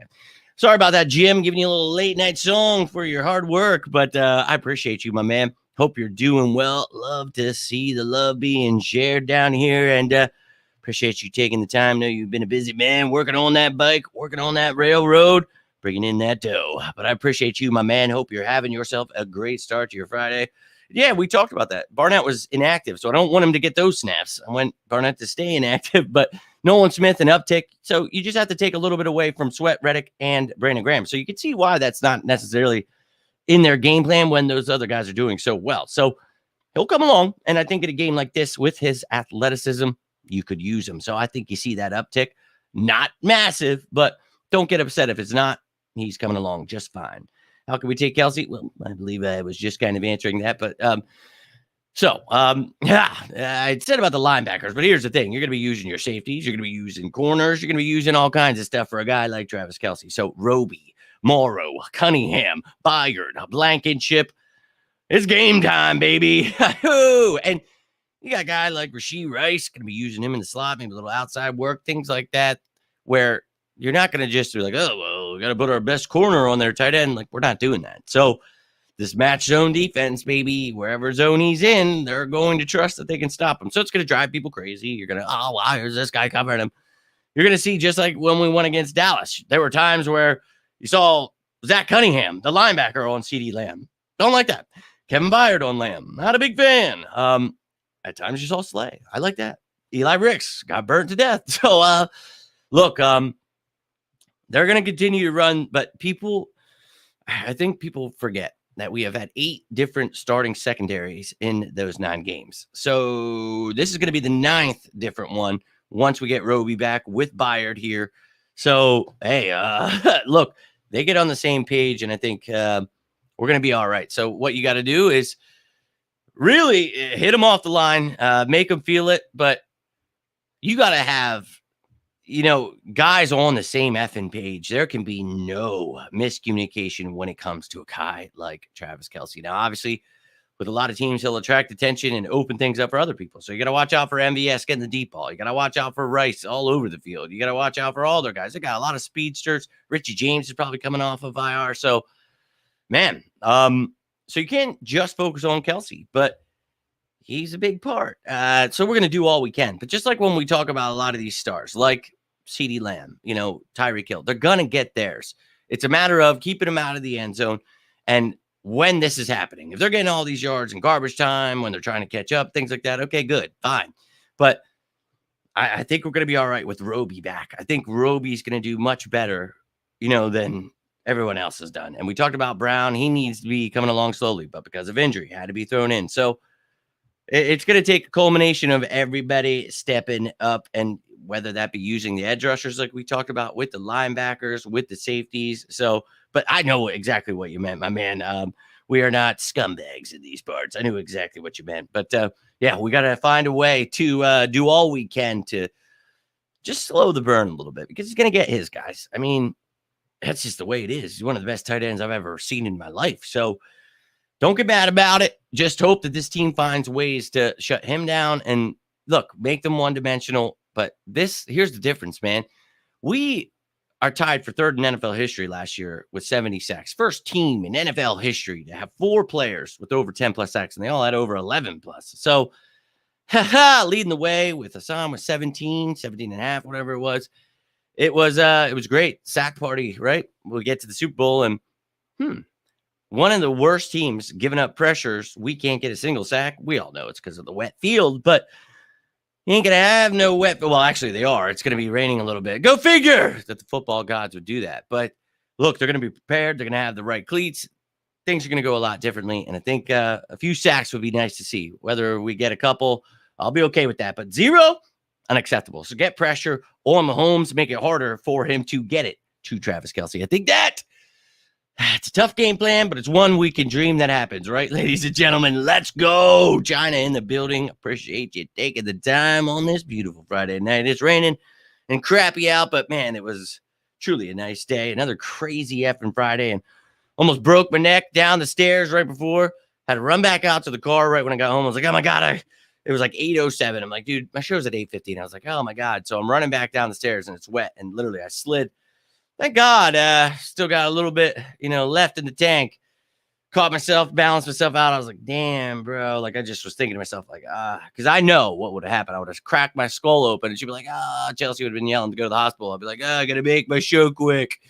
Sorry about that, Jim. Giving you a little late night song for your hard work, but I appreciate you, my man. Hope you're doing well. Love to see the love being shared down here, and appreciate you taking the time. Know you've been a busy man working on that bike, working on that railroad, bringing in that dough. But I appreciate you, my man. Hope you're having yourself a great start to your Friday. Yeah, we talked about that. Barnett was inactive, so I don't want him to get those snaps. I want Barnett to stay inactive, but Nolan Smith an uptick. So you just have to take a little bit away from Sweat, Reddick, and Brandon Graham. So you can see why that's not necessarily in their game plan when those other guys are doing so well. So he'll come along, and I think in a game like this with his athleticism, you could use him. So I think you see that uptick. Not massive, but don't get upset if it's not. He's coming along just fine. How can we take Kelsey? Well, I believe I was just kind of answering that, but I said about the linebackers, but here's the thing. You're going to be using your safeties. You're going to be using corners. You're going to be using all kinds of stuff for a guy like Travis Kelsey. So Roby, Morrow, Cunningham, Byard, Blankenship. It's game time, baby. And you got a guy like Rashee Rice, going to be using him in the slot, maybe a little outside work, things like that, where you're not going to just be like, oh, well, we got to put our best corner on their tight end. Like, we're not doing that. So this match zone defense, baby, wherever zone he's in, they're going to trust that they can stop him. So it's going to drive people crazy. You're going to, oh, wow, here's this guy covering him. You're going to see just like when we went against Dallas. There were times where you saw Zach Cunningham, the linebacker, on CeeDee Lamb. Don't like that. Kevin Byard on Lamb. Not a big fan. At times you saw Slay. I like that. Eli Ricks got burnt to death. So, look, they're going to continue to run, but I think people forget that we have had 8 different starting secondaries in those 9 games. So this is going to be the 9th different one once we get Roby back with Byard here. So, hey, look, they get on the same page, and I think we're going to be all right. So what you got to do is really hit them off the line, make them feel it, but you got to have guys on the same effing page. There can be no miscommunication when it comes to a guy like Travis Kelsey. Now, obviously, with a lot of teams, he'll attract attention and open things up for other people. So you got to watch out for MVS getting the deep ball. You got to watch out for Rice all over the field. You got to watch out for all their guys. They got a lot of speedsters. Richie James is probably coming off of IR. So, man, so you can't just focus on Kelsey, but he's a big part. So we're going to do all we can. But just like when we talk about a lot of these stars, like CeeDee Lamb, Tyreek Hill, they're going to get theirs. It's a matter of keeping them out of the end zone. And when this is happening, if they're getting all these yards in garbage time, when they're trying to catch up, things like that, okay, good, fine. But I think we're going to be all right with Roby back. I think Roby's going to do much better, than everyone else has done. And we talked about Brown. He needs to be coming along slowly, but because of injury, had to be thrown in. So it's going to take a culmination of everybody stepping up, and whether that be using the edge rushers like we talked about, with the linebackers, with the safeties. So, but I know exactly what you meant, my man. We are not scumbags in these parts. I knew exactly what you meant. But, yeah, we got to find a way to do all we can to just slow the burn a little bit, because he's going to get his guys. I mean, that's just the way it is. He's one of the best tight ends I've ever seen in my life. So don't get mad about it. Just hope that this team finds ways to shut him down and, look, make them one-dimensional. But here's the difference, man. We are tied for 3rd in NFL history last year with 70 sacks. First team in NFL history to have 4 players with over 10+ sacks, and they all had over 11+. So, leading the way with Hassan with 17 and a half, whatever it was. It was great. Sack party, right? We'll get to the Super Bowl, and one of the worst teams giving up pressures. We can't get a single sack. We all know it's because of the wet field, but you ain't going to have no wet. Well, actually, they are. It's going to be raining a little bit. Go figure that the football gods would do that. But look, they're going to be prepared. They're going to have the right cleats. Things are going to go a lot differently. And I think a few sacks would be nice to see. Whether we get a couple, I'll be okay with that. But 0, unacceptable. So get pressure on Mahomes, make it harder for him to get it to Travis Kelsey. I think it's a tough game plan, but it's one we can dream that happens, right, ladies and gentlemen? Let's go. China in the building. Appreciate you taking the time on this beautiful Friday night. It's raining and crappy out, but, man, it was truly a nice day. Another crazy effing Friday, and almost broke my neck down the stairs right before. Had to run back out to the car right when I got home. I was like, oh, my God. It was like 8:07. I'm like, dude, my show's at 8:15. I was like, oh, my God. So I'm running back down the stairs, and it's wet, and literally I slid. Thank God, still got a little bit, left in the tank. Caught myself, balanced myself out. I was like, damn, bro. Like, I just was thinking to myself, like, because I know what would have happened. I would have cracked my skull open, and she'd be like, Chelsea would have been yelling to go to the hospital. I'd be like, I got to make my show quick.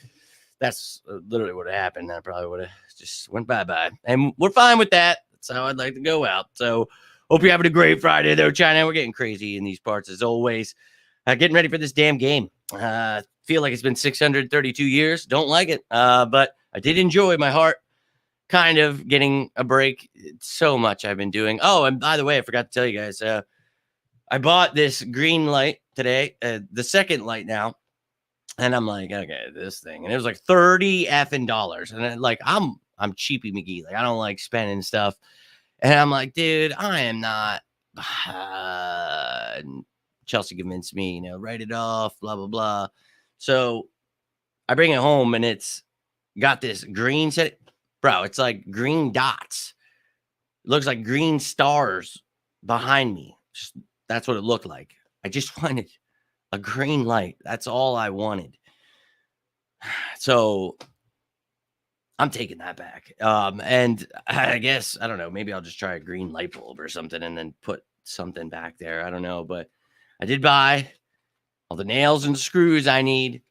That's literally what happened. I probably would have just went bye-bye. And we're fine with that. That's how I'd like to go out. So hope you're having a great Friday there, China. We're getting crazy in these parts as always. Getting ready for this damn game. Feel like it's been 632 years. Don't like it. But I did enjoy my heart kind of getting a break. It's so much I've been doing. Oh, and by the way, I forgot to tell you guys, I bought this green light today, the second light now. And I'm like, okay, this thing. And it was like $30 effing dollars. And then, like, I'm cheapy McGee. Like, I don't like spending stuff. And I'm like, dude, I am not. Chelsea convinced me, write it off, blah, blah, blah. So I bring it home and it's got this green set. Bro, it's like green dots. It looks like green stars behind me. That's what it looked like. I just wanted a green light. That's all I wanted. So I'm taking that back. And I guess, I don't know, maybe I'll just try a green light bulb or something and then put something back there. I don't know, but I did buy all the nails and screws I need.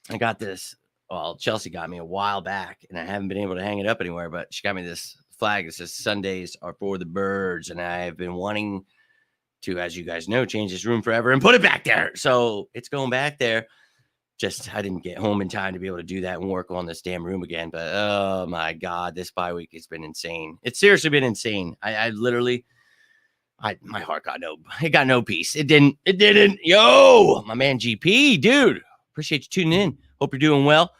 I got this. Well, Chelsea got me a while back and I haven't been able to hang it up anywhere, but she got me this flag that says Sundays are for the birds. And I have been wanting to, as you guys know, change this room forever and put it back there. So it's going back there. Just, I didn't get home in time to be able to do that and work on this damn room again. But oh my God, this bye week has been insane. It's seriously been insane. I literally, my heart got no peace. It didn't. Yo, my man GP, dude, appreciate you tuning in. Hope you're doing well.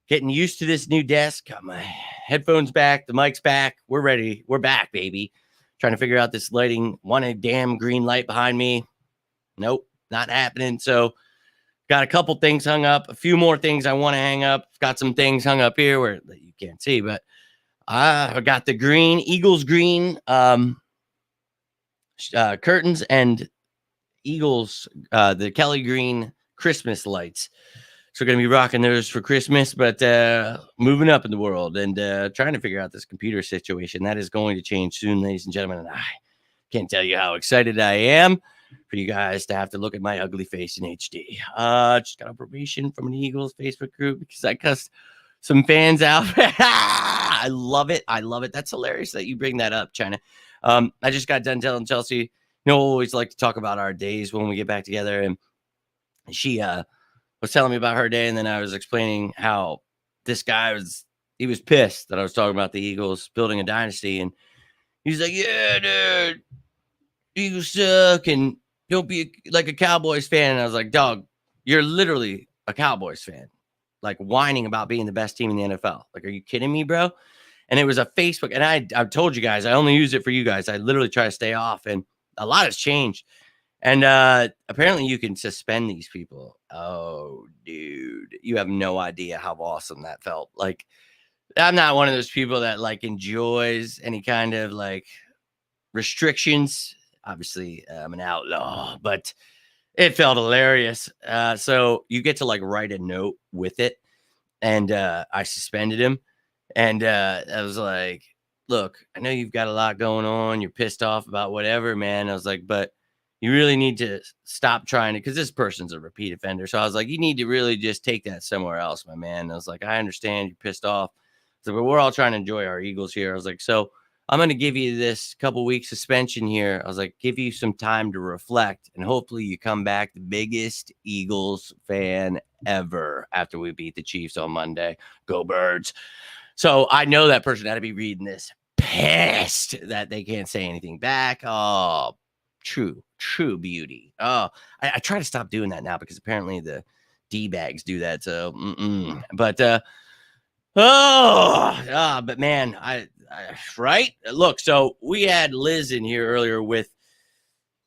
Getting used to this new desk. Got my headphones back. The mic's back. We're ready. We're back, baby. Trying to figure out this lighting. Want a damn green light behind me. Nope, not happening. So got a couple things hung up. A few more things I want to hang up. Got some things hung up here where you can't see, but I got the green, Eagles green curtains and Eagles, the Kelly green Christmas lights. So we're going to be rocking those for Christmas, but moving up in the world and trying to figure out this computer situation. That is going to change soon, ladies and gentlemen. And I can't tell you how excited I am for you guys to have to look at my ugly face in HD. Just got a probation from an Eagles Facebook group because I cussed some fans out. I love it. That's hilarious that you bring that up, China. I just got done telling Chelsea, always like to talk about our days when we get back together. And she was telling me about her day. And then I was explaining how this guy he was pissed that I was talking about the Eagles building a dynasty. And he's like, yeah, dude, Eagles suck and don't be like a Cowboys fan. And I was like, dog, you're literally a Cowboys fan, like whining about being the best team in the NFL. Like, are you kidding me, bro? And it was a Facebook. And I told you guys, I only use it for you guys. I literally try to stay off. And a lot has changed. And apparently you can suspend these people. Oh, dude, you have no idea how awesome that felt. Like, I'm not one of those people that like enjoys any kind of like restrictions. Obviously, I'm an outlaw, but it felt hilarious. So you get to like write a note with it. And I suspended him. And I was like, look, I know you've got a lot going on. You're pissed off about whatever, man. I was like, but you really need to stop trying to, because this person's a repeat offender. So I was like, you need to really just take that somewhere else, my man. And I was like, I understand you're pissed off. So, but we're all trying to enjoy our Eagles here. I was like, so I'm going to give you this couple weeks suspension here. I was like, give you some time to reflect and hopefully you come back the biggest Eagles fan ever after we beat the Chiefs on Monday. Go Birds. So I know that person had to be reading this pissed that they can't say anything back. Oh, true beauty. Oh, I try to stop doing that now because apparently the D-bags do that. So, but, but man, right? Look, so we had Liz in here earlier with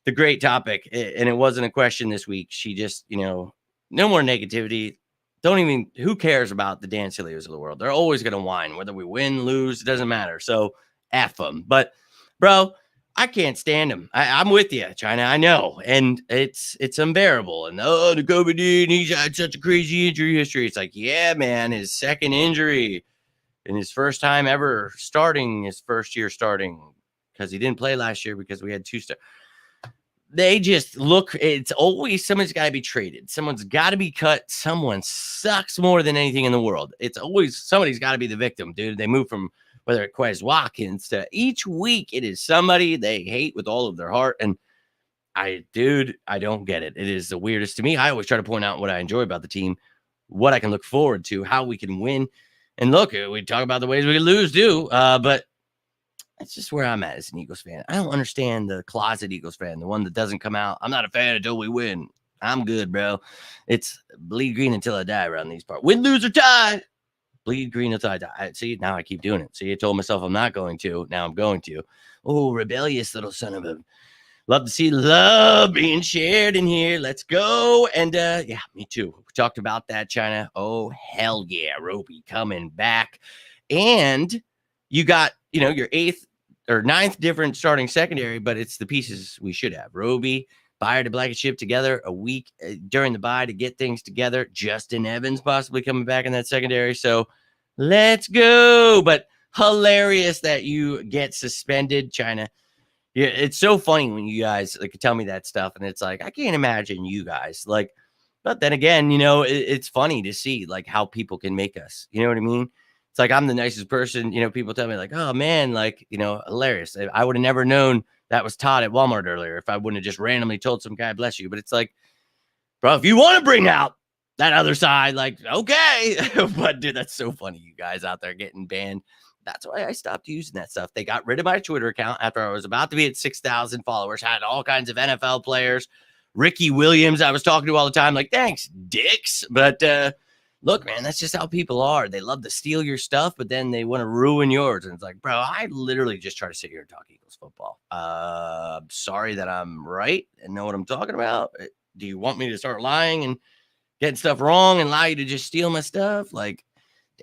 the great topic, and it wasn't a question this week. She just, no more negativity. Who cares about the Dan Cilios of the world? They're always going to whine, whether we win, lose, it doesn't matter. So F them. But bro, I can't stand him. I'm with you, China. I know. And it's unbearable. And the COVID, he's had such a crazy injury history. It's like, yeah, man, his second injury in his first time ever starting, his first year starting, because he didn't play last year because we had 2 stars. They just look, it's always someone's got to be traded. Someone's got to be cut. Someone sucks more than anything in the world. It's always somebody's got to be the victim, dude. They move from whether it's Quez Watkins, to each week it is somebody they hate with all of their heart. And I don't get it. It is the weirdest to me. I always try to point out what I enjoy about the team, what I can look forward to, how we can win. And look, we talk about the ways we can lose too. But that's just where I'm at as an Eagles fan. I don't understand the closet Eagles fan, the one that doesn't come out. I'm not a fan until we win. I'm good, bro. It's bleed green until I die around these parts. Win, lose, or tie. Bleed green until I die. See, now I keep doing it. See, I told myself I'm not going to. Now I'm going to. Oh, rebellious little son of a. Love to see love being shared in here. Let's go. And yeah, me too. We talked about that, China. Oh, hell yeah. Roby coming back. And you got, your 8th or 9th different starting secondary, but it's the pieces we should have. Roby, Byard to Blankenship together a week during the bye to get things together. Justin Evans possibly coming back in that secondary. So let's go. But hilarious that you get suspended, China. Yeah, it's so funny when you guys tell me that stuff, and it's like I can't imagine you guys but then again, it's funny to see how people can make us. You know what I mean? It's like I'm the nicest person. People tell me oh man, hilarious. I would have never known that was Todd at Walmart earlier if I wouldn't have just randomly told some guy bless you. But it's like, bro, if you want to bring out that other side, okay. But dude, that's so funny. You guys out there getting banned. That's why I stopped using that stuff. They got rid of my Twitter account after I was about to be at 6,000 followers, had all kinds of NFL players. Ricky Williams, I was talking to all the time, thanks, dicks. But look, man, that's just how people are. They love to steal your stuff, but then they want to ruin yours. And it's like, bro, I literally just try to sit here and talk Eagles football. I'm sorry that I'm right and know what I'm talking about. Do you want me to start lying and getting stuff wrong and allow you to just steal my stuff?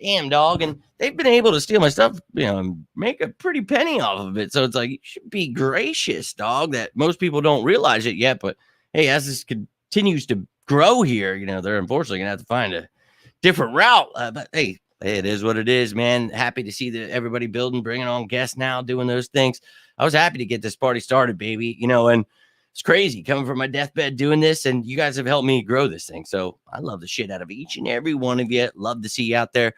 Damn, dog. And they've been able to steal my stuff, and make a pretty penny off of it. So it's you should be gracious, dog, that most people don't realize it yet. But hey, as this continues to grow here, they're unfortunately going to have to find a different route. But hey, it is what it is, man. Happy to see everybody building, bringing on guests now, doing those things. I was happy to get this party started, baby, and it's crazy coming from my deathbed doing this, and you guys have helped me grow this thing. So I love the shit out of each and every one of you. Love to see you out there.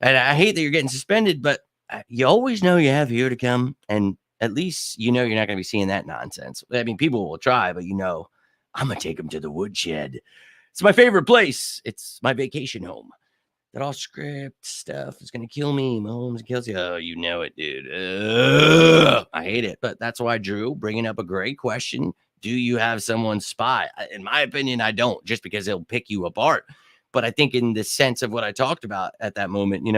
And I hate that you're getting suspended, but you always know you have here to come. And at least you're not going to be seeing that nonsense. I mean, people will try, but I'm going to take them to the woodshed. It's my favorite place. It's my vacation home. That all script stuff is going to kill me. Mahomes kills you. Oh, you know it, dude. I hate it. But that's why, Drew, bringing up a great question. Do you have someone spy? In my opinion, I don't, just because it'll pick you apart. But I think in the sense of what I talked about at that moment,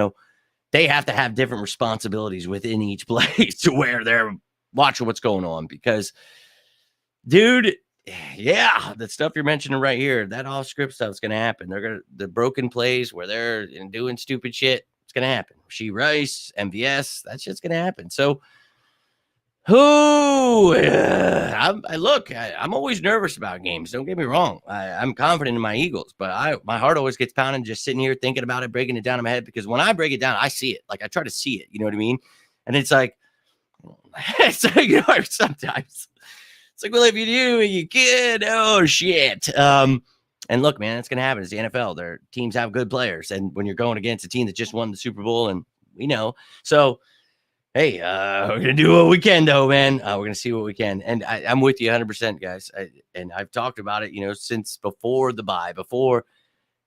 they have to have different responsibilities within each place to where they're watching what's going on. Because, dude, yeah, the stuff you're mentioning right here, that off script stuff is going to happen. The broken plays where they're doing stupid shit. It's going to happen. She Rice, MVS, that shit's going to happen. So, I'm always nervous about games. Don't get me wrong. I'm confident in my Eagles, but my heart always gets pounding just sitting here thinking about it, breaking it down in my head, because when I break it down, I see it. I try to see it. You know what I mean? And it's sometimes it's well, if you do, you kid, oh shit. And look, man, it's going to happen. It's the NFL. Their teams have good players. And when you're going against a team that just won the Super Bowl, and we know, so hey, we're going to do what we can, though, man. We're going to see what we can. And I'm with you 100%, guys. And I've talked about it, since before the bye, before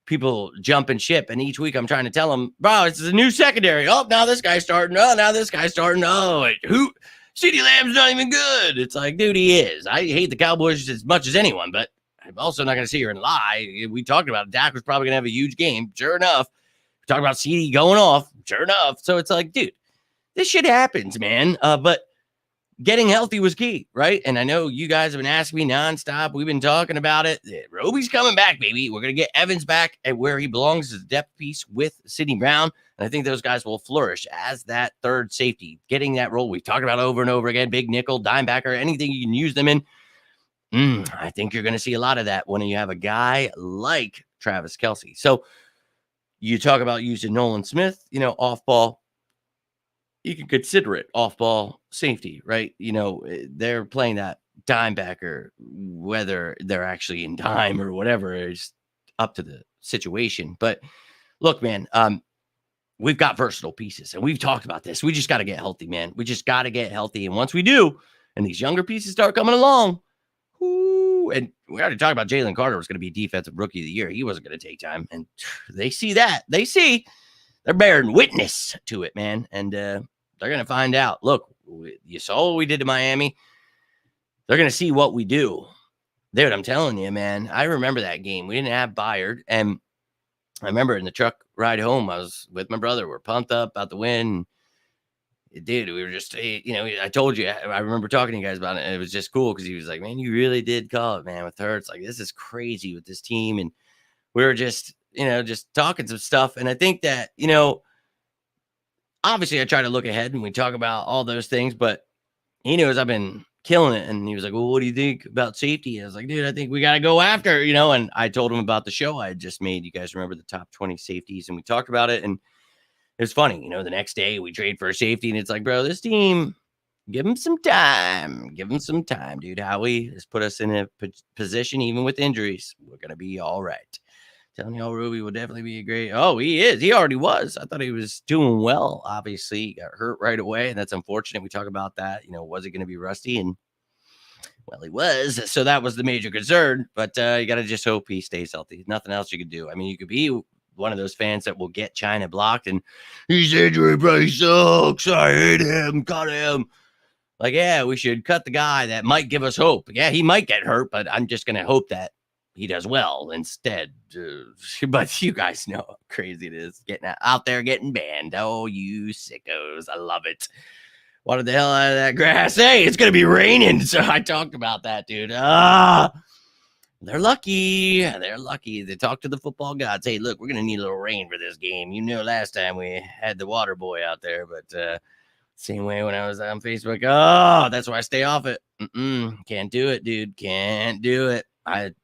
people jump and ship. And each week I'm trying to tell them, bro, it's a new secondary. Oh, now this guy's starting. Oh, now this guy's starting. Oh, who? CeeDee Lamb's not even good. It's dude, he is. I hate the Cowboys as much as anyone, but I'm also not going to sit here and lie. We talked about it. Dak was probably going to have a huge game. Sure enough. We talked about CeeDee going off. Sure enough. So it's dude, this shit happens, man. But getting healthy was key, right? And I know you guys have been asking me nonstop. We've been talking about it. Roby's coming back, baby. We're going to get Evans back at where he belongs as a depth piece with Sidney Brown. And I think those guys will flourish as that third safety, getting that role we talked about over and over again, big nickel, dime backer, anything you can use them in. I think you're going to see a lot of that when you have a guy like Travis Kelce. So you talk about using Nolan Smith, off ball. You can consider it off-ball safety, right? They're playing that dime backer, whether they're actually in dime or whatever is up to the situation. But look, man, we've got versatile pieces, and we've talked about this. We just got to get healthy, man. We just got to get healthy. And once we do, and these younger pieces start coming along, and we already talked about Jalen Carter was going to be defensive rookie of the year. He wasn't going to take time. And they see that. They're bearing witness to it, man. And they're going to find out. Look, you saw what we did to Miami. They're going to see what we do. Dude, I'm telling you, man. I remember that game. We didn't have Byard. And I remember in the truck ride home, I was with my brother. We're pumped up about the win. Dude, we were just, I told you, I remember talking to you guys about it. And it was just cool because he was like, man, you really did call it, man, with Hurts. Like, this is crazy with this team. And we were just, just talking some stuff. And I think that, obviously I try to look ahead and we talk about all those things, but he knows I've been killing it. And he was like, well, what do you think about safety? I was like, dude, I think we got to go after, and I told him about the show I had just made. You guys remember the top 20 safeties, and we talked about it. And it was funny, the next day we trade for a safety, and it's like, bro, this team, give him some time. Give him some time, dude. Howie has put us in a position, even with injuries, we're going to be all right. Telling y'all, Ruby will definitely be a great. Oh, he is. He already was. I thought he was doing well. Obviously, he got hurt right away, and that's unfortunate. We talk about that. Was he going to be rusty? And well, he was. So that was the major concern. But you got to just hope he stays healthy. Nothing else you could do. I mean, you could be one of those fans that will get China blocked, and he's injury probably sucks. I hate him. Cut him. Like, yeah, we should cut the guy that might give us hope. Yeah, he might get hurt, but I'm just going to hope that he does well instead. But you guys know how crazy it is getting out there getting banned. Oh, you sickos. I love it. Wanted the hell out of that grass. Hey, it's going to be raining. So I talked about that, dude. They're lucky. They're lucky. They talk to the football gods. Hey, look, we're going to need a little rain for this game. Last time we had the water boy out there, but same way when I was on Facebook. Oh, that's why I stay off it. Can't do it, dude. Can't do it.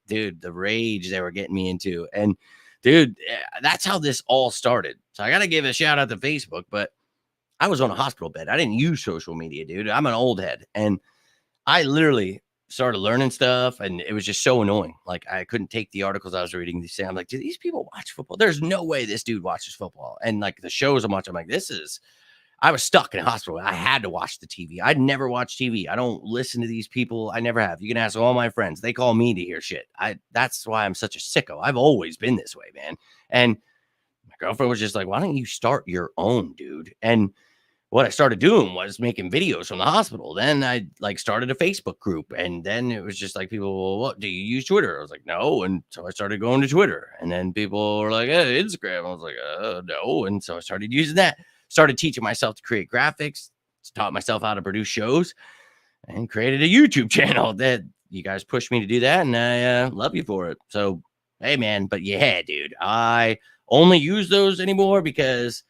Dude, the rage they were getting me into. And dude, that's how this all started. So I got to give a shout out to Facebook, but I was on a hospital bed. I didn't use social media, dude. I'm an old head. And I literally started learning stuff, and it was just so annoying. Like, I couldn't take the articles I was reading. I'm like, do these people watch football? There's no way this dude watches football. And like the shows I'm watching, I'm like, I was stuck in a hospital. I had to watch the TV. I'd never watch TV. I don't listen to these people. I never have. You can ask all my friends. They call me to hear shit. That's why I'm such a sicko. I've always been this way, man. And my girlfriend was just like, why don't you start your own, dude? And what I started doing was making videos from the hospital. Then I started a Facebook group, and then it was just like, people, well, what do you use Twitter? I was like, no. And so I started going to Twitter, and then people were like, hey, Instagram. I was like, no. And so I started using that, started teaching myself to create graphics, taught myself how to produce shows, and created a YouTube channel that you guys pushed me to do that. And I love you for it. So, hey man, but yeah, dude, I only use those anymore because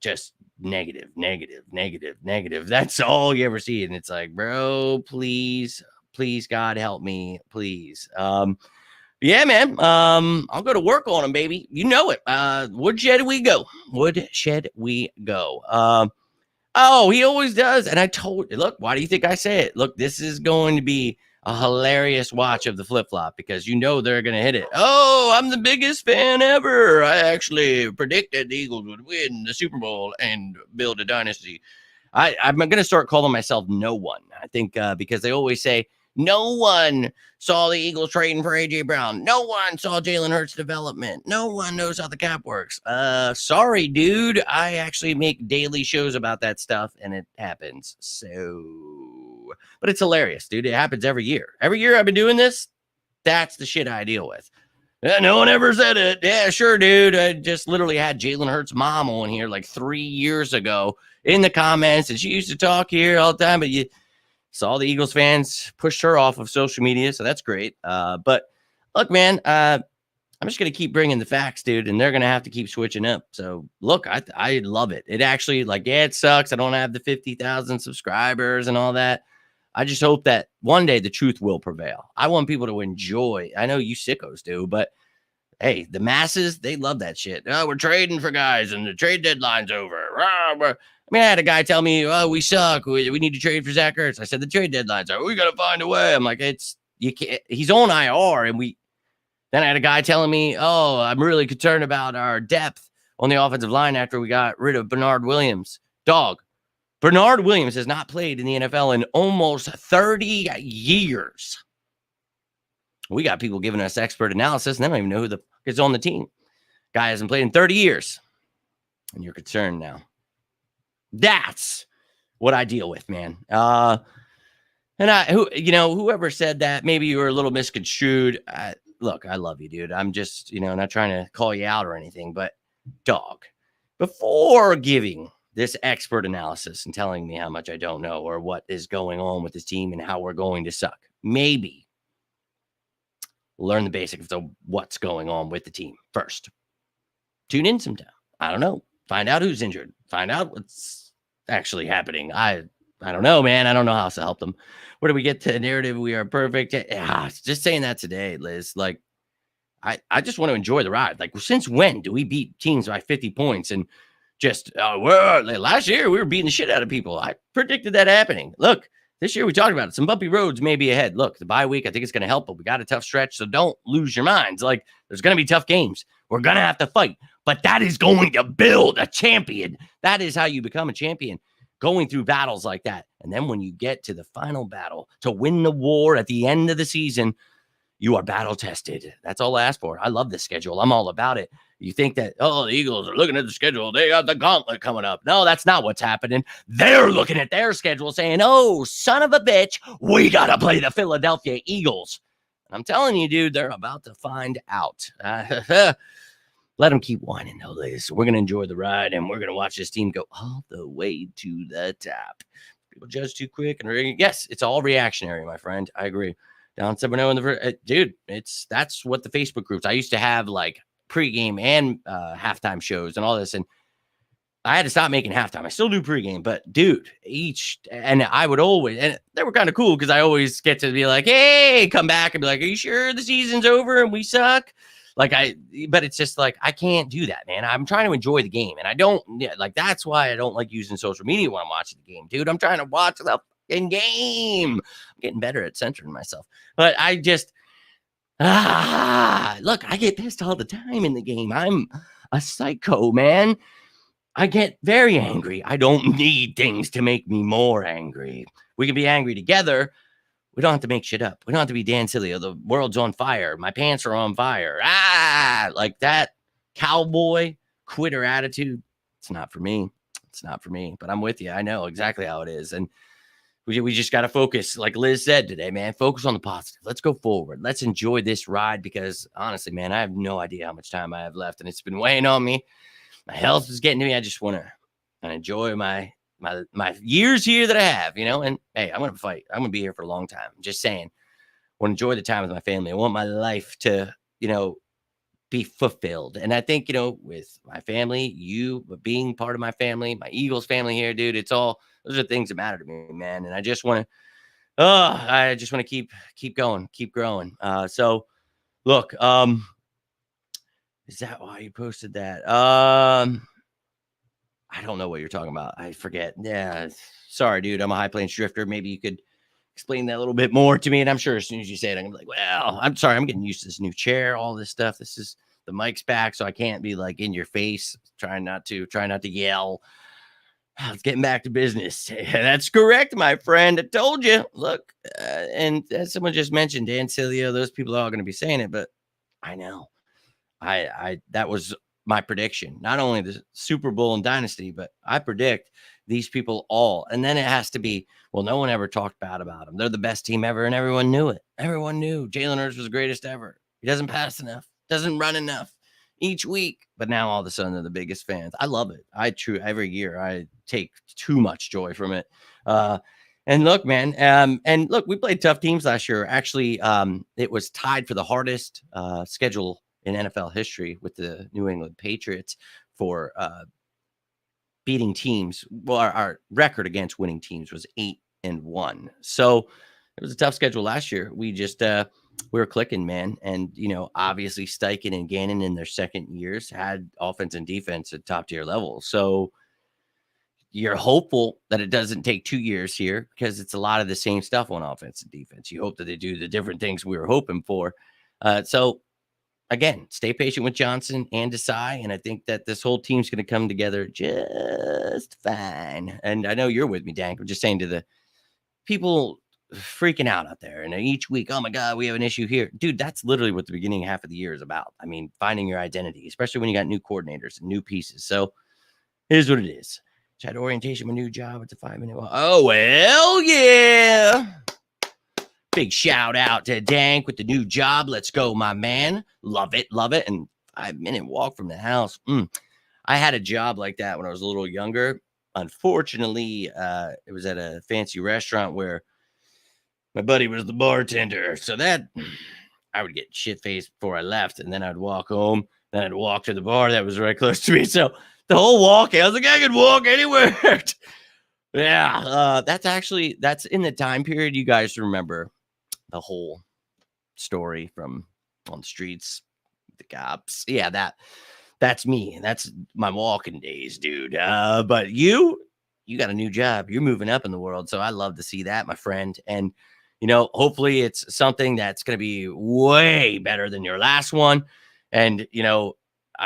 just negative. That's all you ever see. And it's like, bro, please, God help me, please. Yeah, man. I'll go to work on them, baby. You know it. Woodshed we go. Oh, he always does. And I told you, look, why do you think I say it? Look, this is going to be a hilarious watch of the flip-flop because they're going to hit it. Oh, I'm the biggest fan ever. I actually predicted the Eagles would win the Super Bowl and build a dynasty. I'm going to start calling myself no one. I think because they always say, no one saw the Eagles trading for A.J. Brown. No one saw Jalen Hurts' development. No one knows how the cap works. Sorry, dude. I actually make daily shows about that stuff, and it happens. But it's hilarious, dude. It happens every year. Every year I've been doing this, that's the shit I deal with. No one ever said it. Yeah, sure, dude. I just literally had Jalen Hurts' mom on here like 3 years ago in the comments, and she used to talk here all the time, but you saw the Eagles fans pushed her off of social media, so that's great. But look, man, I'm just going to keep bringing the facts, dude, and they're going to have to keep switching up. So, look, I love it. It actually, it sucks. I don't have the 50,000 subscribers and all that. I just hope that one day the truth will prevail. I want people to enjoy. I know you sickos do, but hey, the masses, they love that shit. Oh, we're trading for guys and the trade deadline's over. I had a guy tell me, oh, we suck. We need to trade for Zach Ertz. I said, the trade deadline's over. We got to find a way. I'm like, you can't. He's on IR. And then I had a guy telling me, oh, I'm really concerned about our depth. on the offensive line after we got rid of Bernard Williams. Dog, Bernard Williams has not played in the NFL in almost 30 years. We got people giving us expert analysis, and they don't even know who the fuck is on the team. Guy hasn't played in 30 years, and you're concerned now. That's what I deal with, man. Whoever said that, maybe you were a little misconstrued. Look, I love you, dude. I'm just, not trying to call you out or anything, but dog, before giving this expert analysis and telling me how much I don't know or what is going on with this team and how we're going to suck, maybe learn the basics of what's going on with the team first. Tune in sometime. I don't know. Find out who's injured. Find out what's actually happening. I don't know, man. I don't know how else to help them. Where do we get to the narrative? We are perfect. Just saying that today, Liz. Like, I just want to enjoy the ride. Like, since when do we beat teams by 50 points and just last year we were beating the shit out of people? I predicted that happening. Look, this year we talked about it. Some bumpy roads may be ahead. Look, the bye week, I think it's going to help, but we got a tough stretch, so don't lose your minds. Like, there's going to be tough games. We're going to have to fight, but that is going to build a champion. That is how you become a champion, going through battles like that. And then when you get to the final battle to win the war at the end of the season, you are battle tested. That's all I ask for. I love this schedule. I'm all about it. You think that, the Eagles are looking at the schedule. They got the gauntlet coming up. No, that's not what's happening. They're looking at their schedule saying, oh, son of a bitch, we got to play the Philadelphia Eagles. And I'm telling you, dude, they're about to find out. Let them keep whining, though, Liz. We're going to enjoy the ride, and we're going to watch this team go all the way to the top. People judge too quick. And yes, it's all reactionary, my friend. I agree. Down 7-0 in the first. Dude, that's what the Facebook groups. I used to have, like, pregame and halftime shows and all this, and I had to stop making halftime. I still do pregame, but dude, and I would always, and they were kind of cool because I always get to be like, hey, come back and be like, are you sure the season's over and we suck? But it's just like, I can't do that, man. I'm trying to enjoy the game, and I don't, that's why I don't like using social media when I'm watching the game, dude. I'm trying to watch the fucking game. I'm getting better at centering myself, but I just, look, I get pissed all the time in the game. I'm a psycho, man. I get very angry. I don't need things to make me more angry. We can be angry together. We don't have to make shit up. We don't have to be Dan Silio. The world's on fire. My pants are on fire. Like that cowboy quitter attitude. It's not for me. It's not for me. But I'm with you. I know exactly how it is. And we just got to focus, like Liz said today, man. Focus on the positive. Let's go forward. Let's enjoy this ride because, honestly, man, I have no idea how much time I have left, and it's been weighing on me. My health is getting to me. I just want to enjoy my years here that I have, And, hey, I'm going to fight. I'm going to be here for a long time. I'm just saying. I want to enjoy the time with my family. I want my life to, be fulfilled. And I think, with my family, you being part of my family, my Eagles family here, dude, those are things that matter to me, man. And I just want to, keep going, keep growing. So look, is that why you posted that? I don't know what you're talking about. I forget. Yeah. Sorry, dude. I'm a High Plains drifter. Maybe you could explain that a little bit more to me. And I'm sure as soon as you say it, I'm like, well, I'm sorry. I'm getting used to this new chair, all this stuff. The mic's back, so I can't be like in your face. Try not to yell. Let's get back to business. That's correct, my friend. I told you. Look, and as someone just mentioned, Dan Silio, those people are all going to be saying it, but I know. That was my prediction. Not only the Super Bowl and Dynasty, but I predict these people all. And then it has to be, well, no one ever talked bad about them. They're the best team ever, and everyone knew it. Everyone knew Jalen Hurts was the greatest ever. He doesn't pass enough, doesn't run enough each week. But now all of a sudden they're the biggest fans. I love it. Every year I take too much joy from it. And look, man, and look, we played tough teams last year. Actually, it was tied for the hardest schedule in NFL history with the New England Patriots for beating teams. Well, our record against winning teams was 8-1. So it was a tough schedule last year. We just we were clicking, man. And, obviously Steichen and Gannon in their second years had offense and defense at top tier level. So you're hopeful that it doesn't take 2 years here because it's a lot of the same stuff on offense and defense. You hope that they do the different things we were hoping for. So again, stay patient with Johnson and Desai, and I think that this whole team's going to come together just fine. And I know you're with me, Dank. I'm just saying to the people freaking out there, and each week, oh my God, we have an issue here. Dude, that's literally what the beginning half of the year is about. I mean, finding your identity, especially when you got new coordinators and new pieces. So here's what it is. Just had orientation, my new job. It's a 5-minute walk. Oh, well, yeah. Big shout out to Dank with the new job. Let's go, my man. Love it. Love it. And 5-minute walk from the house. I had a job like that when I was a little younger. Unfortunately, it was at a fancy restaurant where my buddy was the bartender. So that I would get shit-faced before I left, and then I'd walk home. Then I'd walk to the bar that was right close to me. So the whole walk, I was like, I could walk anywhere. Yeah, that's in the time period you guys remember the whole story from On the Streets, the cops. Yeah, that's me. That's my walking days, dude. But you got a new job. You're moving up in the world. So I love to see that, my friend. And, hopefully it's something that's going to be way better than your last one. And,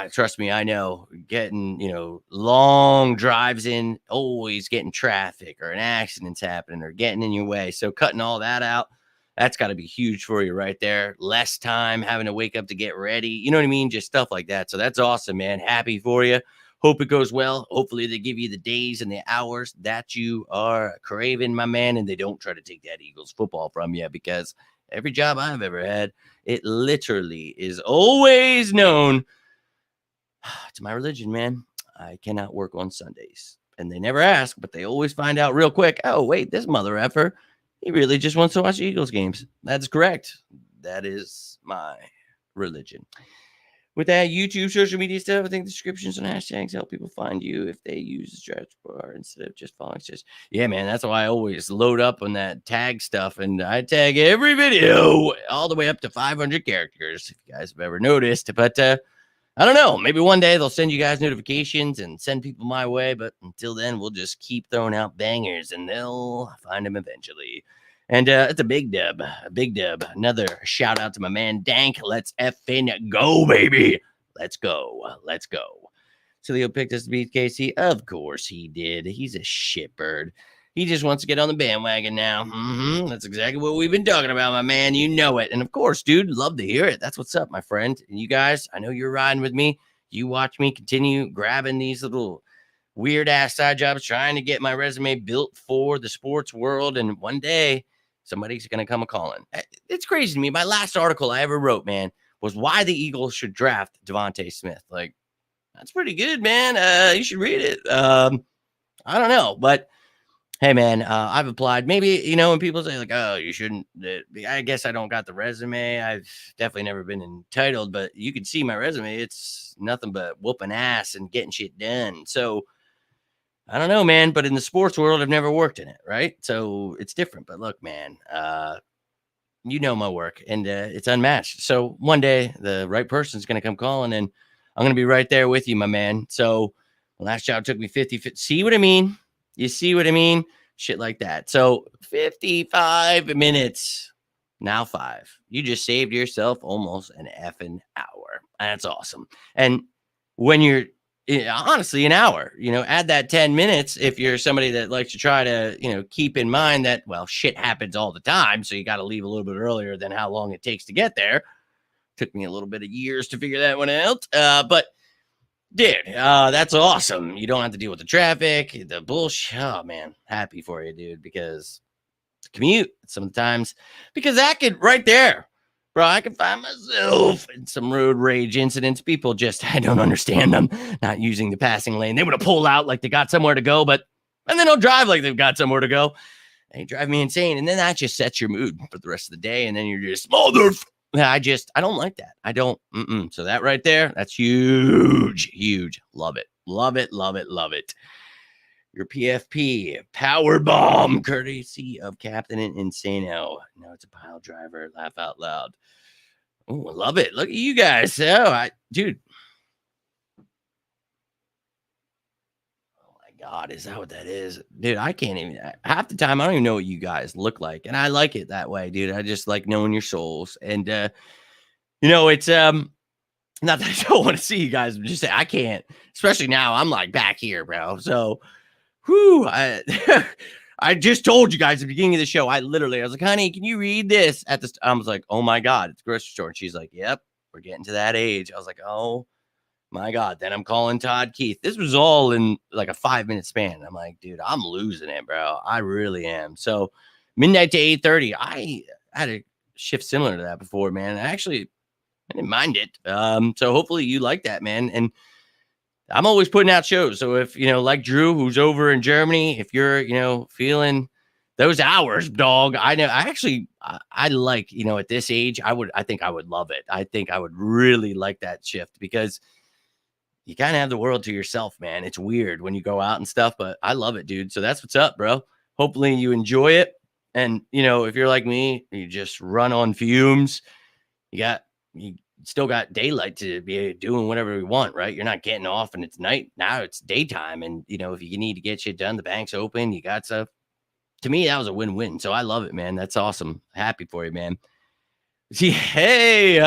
trust me, I know getting, long drives in, always getting traffic or an accident's happening or getting in your way. So cutting all that out, that's got to be huge for you right there. Less time having to wake up to get ready. You know what I mean? Just stuff like that. So that's awesome, man. Happy for you. Hope it goes well. Hopefully they give you the days and the hours that you are craving, my man, and they don't try to take that Eagles football from you, because every job I've ever had, it literally is always known. It's my religion, man. I cannot work on Sundays. And they never ask, but they always find out real quick. Oh, wait, this mother effer, he really just wants to watch Eagles games. That's correct. That is my religion. With that YouTube, social media stuff, I think descriptions and hashtags help people find you if they use the stretch bar instead of just following. Yeah, man, that's why I always load up on that tag stuff, and I tag every video all the way up to 500 characters, if you guys have ever noticed. But I don't know. Maybe one day they'll send you guys notifications and send people my way. But until then, we'll just keep throwing out bangers and they'll find them eventually. And it's a big dub. A big dub. Another shout out to my man Dank. Let's effing go, baby. Let's go. Let's go. So Leo picked us to beat KC. Of course he did. He's a shitbird. He just wants to get on the bandwagon now. That's exactly what we've been talking about, my man. You know it. And of course, dude, love to hear it. That's what's up, my friend. And you guys, I know you're riding with me. You watch me continue grabbing these little weird ass side jobs, trying to get my resume built for the sports world. And one day somebody's going to come a calling. It's crazy to me. My last article I ever wrote, man, was why the Eagles should draft Devontae Smith. Like, that's pretty good, man. You should read it. I don't know, but hey, man, I've applied. Maybe, when people say like, oh, you shouldn't, I guess I don't got the resume. I've definitely never been entitled, but you can see my resume. It's nothing but whooping ass and getting shit done. So I don't know, man, but in the sports world, I've never worked in it. Right. So it's different. But look, man, you know my work, and it's unmatched. So one day the right person's going to come calling, and I'm going to be right there with you, my man. So the last job took me 50. See what I mean? You see what I mean? Shit like that. So 55 minutes, now 5. You just saved yourself almost an effing hour. That's awesome. And when you're honestly an hour, add that 10 minutes if you're somebody that likes to try to, keep in mind that, well, shit happens all the time. So you got to leave a little bit earlier than how long it takes to get there. Took me a little bit of years to figure that one out. But dude, that's awesome. You don't have to deal with the traffic, the bullshit. Oh, man, happy for you, dude, because the commute sometimes, because that could right there, bro, I can find myself in some road rage incidents. People just, I don't understand them not using the passing lane. They would have pulled out like they got somewhere to go, and then they'll drive like they've got somewhere to go. They drive me insane. And then that just sets your mood for the rest of the day. And then you're just, I don't like that. I don't. So that right there, that's huge, huge. Love it. Love it. Love it. Love it. Your PFP power bomb, courtesy of Captain Insano. Now it's a pile driver. Laugh out loud. Oh, love it. Look at you guys. Dude. Oh my God, is that what that is? Dude, I can't even, half the time, I don't even know what you guys look like. And I like it that way, dude. I just like knowing your souls. And, it's, Not that I don't want to see you guys, but just say I can't, especially now. I'm like back here, bro. So, I, I just told you guys at the beginning of the show. I was like, honey, can you read this? I was like, oh my God, it's grocery store. And she's like, yep, we're getting to that age. I was like, oh my God. Then I'm calling Todd Keith. This was all in like a 5-minute span. I'm like, dude, I'm losing it, bro. I really am. So midnight to 8:30. I had a shift similar to that before, man. I didn't mind it. So hopefully you like that, man. And I'm always putting out shows. So if, like Drew, who's over in Germany, if you're, feeling those hours, dog, I know I like, at this age, I think I would love it. I think I would really like that shift because you kind of have the world to yourself, man. It's weird when you go out and stuff, but I love it, dude. So that's what's up, bro. Hopefully you enjoy it. And, if you're like me, you just run on fumes. You still got daylight to be doing whatever we want, right? You're not getting off and it's night. Now it's daytime. And, if you need to get shit done, the bank's open, you got stuff. To me, that was a win-win. So I love it, man. That's awesome. Happy for you, man. See, hey,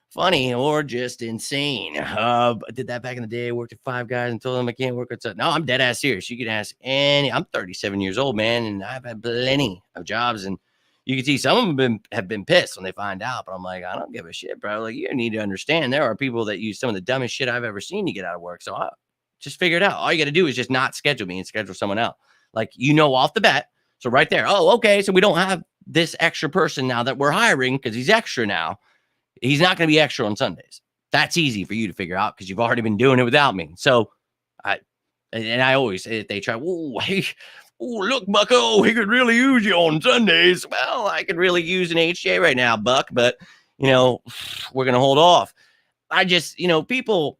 funny or just insane. I did that back in the day. I worked at Five Guys and told them I can't work at. No, I'm dead ass serious. You can ask any. I'm 37 years old, man, and I've had plenty of jobs, and you can see some of them have been pissed when they find out. But I'm like, I don't give a shit, bro. Like, you need to understand there are people that use some of the dumbest shit I've ever seen to get out of work. So I just figure it out. All you got to do is just not schedule me and schedule someone else. Like, off the bat. So right there. Oh, okay. So we don't have this extra person now that we're hiring because he's extra now. He's not going to be extra on Sundays. That's easy for you to figure out because you've already been doing it without me. So I always, if they try, look, Bucko, he could really use you on Sundays. Well, I could really use an HJ right now, Buck, but, we're going to hold off. I just, people,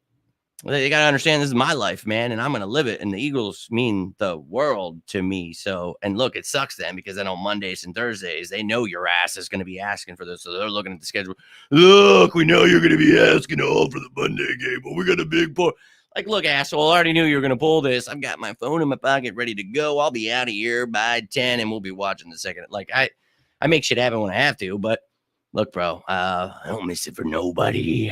they got to understand this is my life, man, and I'm going to live it. And the Eagles mean the world to me. So, and look, it sucks then because then on Mondays and Thursdays, they know your ass is going to be asking for this. So they're looking at the schedule. Look, we know you're going to be asking all for the Monday game, but we got a big part. Like, look, asshole, I already knew you were going to pull this. I've got my phone in my pocket ready to go. I'll be out of here by 10 and we'll be watching the second. Like, I make shit happen when I have to, but look, bro, I don't miss it for nobody.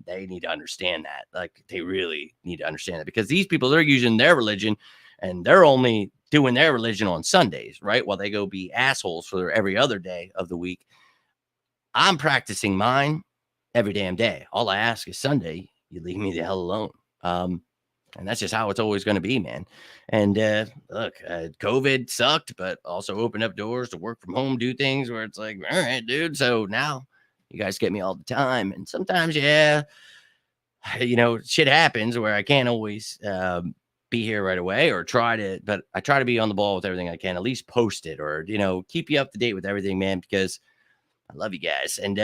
They need to understand that. Like, they really need to understand that because these people, they're using their religion and they're only doing their religion on Sundays, right? While they go be assholes for every other day of the week. I'm practicing mine every damn day. All I ask is Sunday, you leave me the hell alone. And that's just how it's always going to be, man. And look, COVID sucked, but also opened up doors to work from home, do things where it's like, all right, dude. So now you guys get me all the time. And sometimes, shit happens where I can't always be here right away but I try to be on the ball with everything I can, at least post it or, keep you up to date with everything, man, because I love you guys. And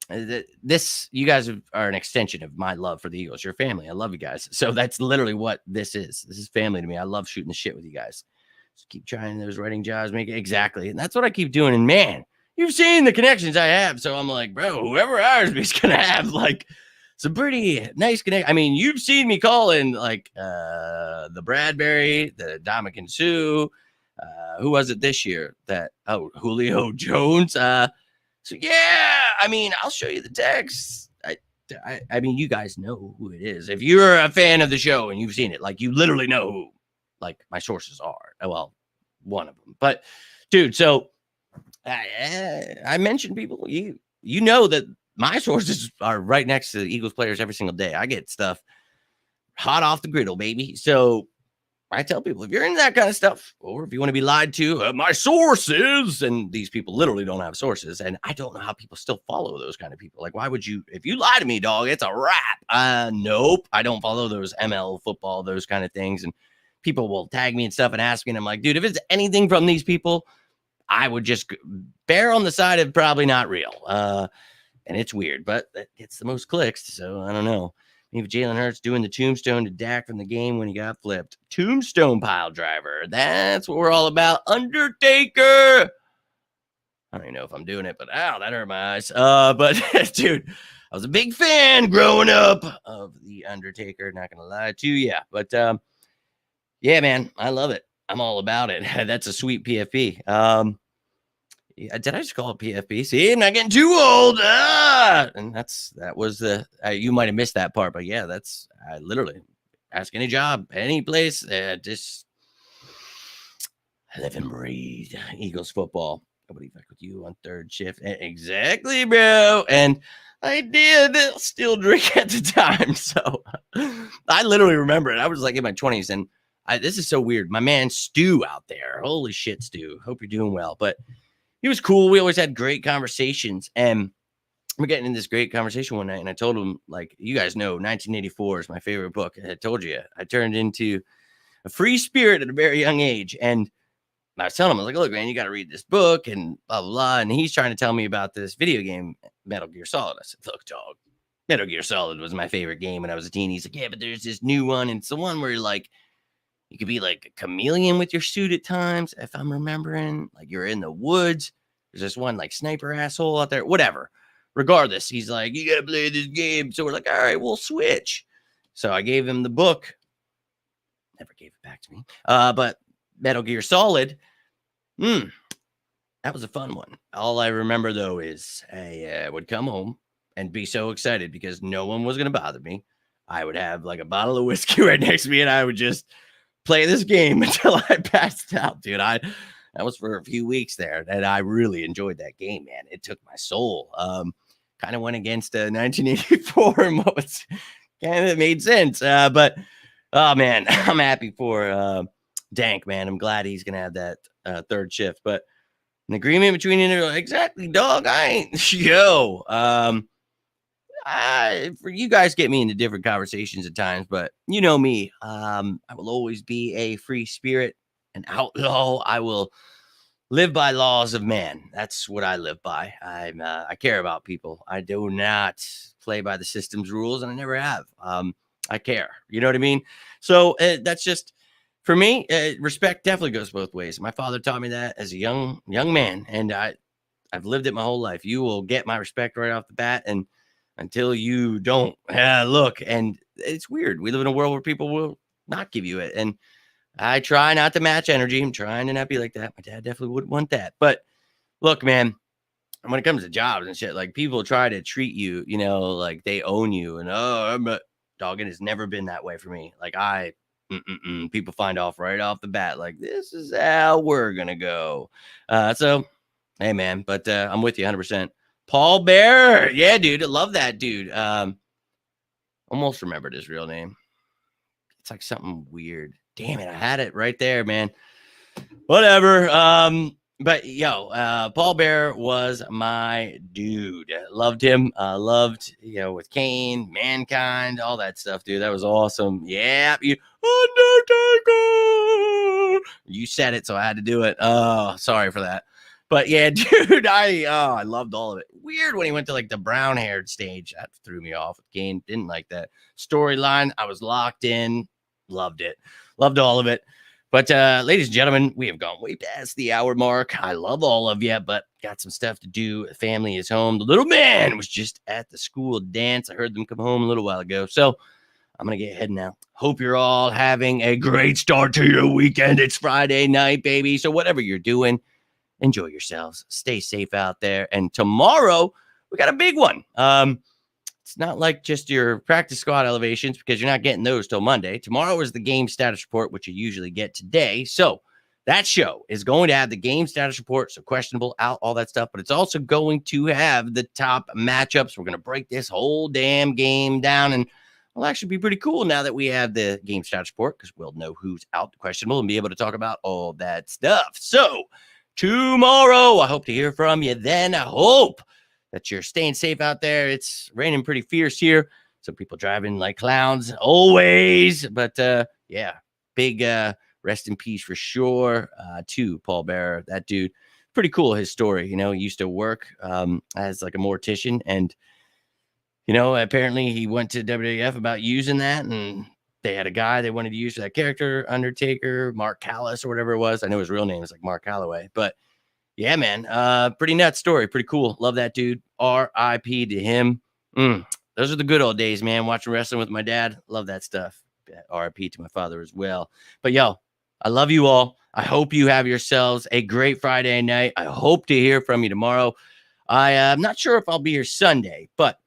you guys are an extension of my love for the Eagles. Your family. I love you guys. So that's literally what this is. This is family to me. I love shooting the shit with you guys. Just keep trying those writing jobs. Make it exactly. And that's what I keep doing. And man, you've seen the connections I have. So I'm like, bro, whoever hires me is going to have like some pretty nice connect. I mean, you've seen me calling like the Bradbury, the Dominican Sue. Who was it this year? Julio Jones. So yeah, I mean, I'll show you the text. I mean, you guys know who it is. If you're a fan of the show and you've seen it, like you literally know who, like my sources are. Well, one of them. But dude, so I mentioned people. You know that my sources are right next to the Eagles players every single day. I get stuff hot off the griddle, baby. So I tell people, if you're into that kind of stuff, or if you want to be lied to, my sources, and these people literally don't have sources, and I don't know how people still follow those kind of people. Like, why would you? If you lie to me, dog, it's a wrap. Nope, I don't follow those ML football, those kind of things, and people will tag me and stuff and ask me, and I'm like, dude, if it's anything from these people, I would just bear on the side of probably not real. And it's weird, but it gets the most clicks, so I don't know. Maybe Jalen Hurts doing the tombstone to Dak from the game when he got flipped. Tombstone pile driver. That's what we're all about. Undertaker. I don't even know if I'm doing it, but ow, that hurt my eyes. But dude, I was a big fan growing up of the Undertaker. Not gonna lie to you, but yeah, man, I love it. I'm all about it. That's a sweet PFP. Yeah, did I just call it PFP? See, I'm not getting too old. And that was the you might have missed that part, but yeah, that's I literally ask any job, any place, just live and breathe Eagles football. Nobody fuck with you on third shift. Exactly, bro. And I did still drink at the time, so I literally remember it. I was like in my 20s, and this is so weird. My man Stu out there, holy shit, Stu. Hope you're doing well, but he was cool. We always had great conversations, and we're getting in this great conversation one night, and I told him, like, you guys know 1984 is my favorite book. I told you I turned into a free spirit at a very young age, and I was telling him, I was like, look, man, you got to read this book and blah, blah, blah. And he's trying to tell me about this video game, Metal Gear Solid. I said, look, dog, Metal Gear Solid was my favorite game when I was a teen. He's like, yeah, but there's this new one, and it's the one where you're like, you could be like a chameleon with your suit at times, if I'm remembering. Like you're in the woods. There's this one like sniper asshole out there, whatever. Regardless, he's like, you got to play this game. So we're like, all right, we'll switch. So I gave him the book. Never gave it back to me. But Metal Gear Solid, that was a fun one. All I remember, though, is I would come home and be so excited because no one was going to bother me. I would have like a bottle of whiskey right next to me, and I would just play this game until I passed out, dude. That was for a few weeks there, and I really enjoyed that game, man. It took my soul. Kind of went against 1984 and what was kind of made sense. But oh man, I'm happy for Dank, man. I'm glad he's gonna have that third shift. But an agreement between you, exactly, dog. I ain't yo. For you guys get me into different conversations at times, but you know me. I will always be a free spirit, an outlaw. I will live by laws of man. That's what I live by. I care about people. I do not play by the system's rules, and I never have. I care. You know what I mean? So that's just for me. Respect definitely goes both ways. My father taught me that as a young man, and I've lived it my whole life. You will get my respect right off the bat, and until you don't look, and it's weird. We live in a world where people will not give you it, and I try not to match energy. I'm trying to not be like that. My dad definitely wouldn't want that. But look, man, when it comes to jobs and shit, like people try to treat you, like they own you. And I'm a dog. It has never been that way for me. Like people find right off the bat, like this is how we're gonna go. So, hey, man, but I'm with you 100%. Paul Bear, yeah, dude, I love that dude. Almost remembered his real name. It's like something weird. Damn it, I had it right there, man. Whatever. But Paul Bear was my dude. Loved him. Loved, with Kane, Mankind, all that stuff, dude. That was awesome. Yeah, you Undertaker. You said it, so I had to do it. Oh, sorry for that. But yeah, dude, I loved all of it. Weird when he went to like the brown haired stage. That threw me off. Kane didn't like that storyline. I was locked in. Loved it. Loved all of it. But ladies and gentlemen, we have gone way past the hour mark. I love all of you, but got some stuff to do. The family is home. The little man was just at the school dance. I heard them come home a little while ago. So I'm going to get heading out. Hope you're all having a great start to your weekend. It's Friday night, baby. So whatever you're doing, enjoy yourselves. Stay safe out there. And tomorrow, we got a big one. It's not like just your practice squad elevations because you're not getting those till Monday. Tomorrow is the game status report, which you usually get today. So that show is going to have the game status report, so questionable, out, all that stuff. But it's also going to have the top matchups. We're going to break this whole damn game down, and it'll actually be pretty cool now that we have the game status report because we'll know who's out questionable and be able to talk about all that stuff. So tomorrow, I hope to hear from you then. I hope that you're staying safe out there. It's raining pretty fierce here. So people driving like clowns always. But big rest in peace for sure to Paul Bearer. That dude, pretty cool, his story. He used to work as like a mortician. And, apparently he went to WWF about using that. And they had a guy they wanted to use for that character, Undertaker, Mark Callis or whatever it was. I know his real name is like Mark Calloway. But yeah, man. Pretty nuts story. Pretty cool. Love that dude. R.I.P. to him. Those are the good old days, man. Watching wrestling with my dad. Love that stuff. R.I.P. to my father as well. But I love you all. I hope you have yourselves a great Friday night. I hope to hear from you tomorrow. I'm not sure if I'll be here Sunday, but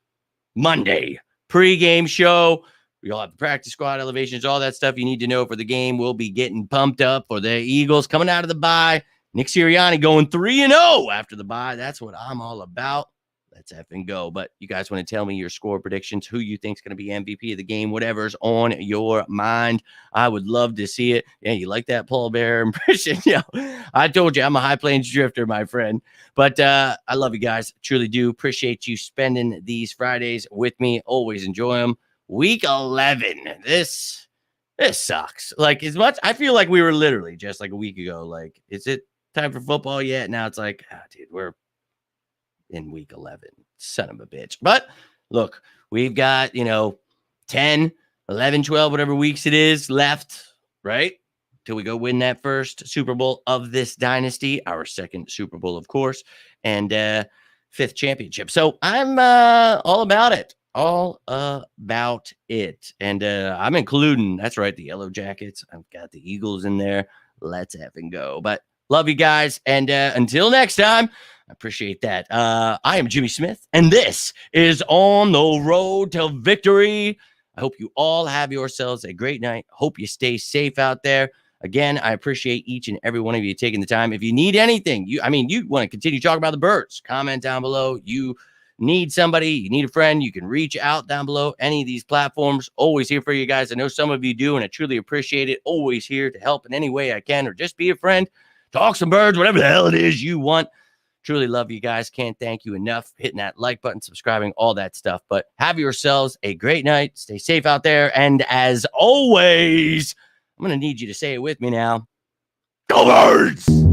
Monday pregame show. We'll have the practice squad elevations, all that stuff you need to know for the game. We'll be getting pumped up for the Eagles coming out of the bye. Nick Sirianni going 3-0 after the bye. That's what I'm all about. Let's effing go. But you guys want to tell me your score predictions, who you think is going to be MVP of the game, whatever's on your mind. I would love to see it. Yeah, you like that Paul Bear impression? Yeah, I told you I'm a High Plains drifter, my friend. But I love you guys. Truly do. Appreciate you spending these Fridays with me. Always enjoy them. Week 11. This sucks. Like, as much, I feel like we were literally just like a week ago. Like, is it time for football yet? Now it's like, dude, we're in week 11. Son of a bitch. But look, we've got, 10, 11, 12, whatever weeks it is left, right? Till we go win that first Super Bowl of this dynasty, our second Super Bowl, of course, and fifth championship. So I'm all about it. All about it. And I'm including, that's right, the Yellow Jackets. I've got the Eagles in there. Let's effing go. But love you guys. And until next time, I appreciate that. I am Jimmy Smith, and this is On the Road to Victory. I hope you all have yourselves a great night. Hope you stay safe out there. Again, I appreciate each and every one of you taking the time. If you need anything, you want to continue talking about the birds, comment down below. You need somebody, you need a friend, you can reach out down below any of these platforms. Always here for you guys. I know some of you do, and I truly appreciate it. Always here to help in any way I can, or just be a friend, talk some birds, whatever the hell it is you want. Truly love you guys. Can't thank you enough. Hitting that like button, subscribing, all that stuff. But have yourselves a great night. Stay safe out there. And as always, I'm going to need you to say it with me now. Go Birds!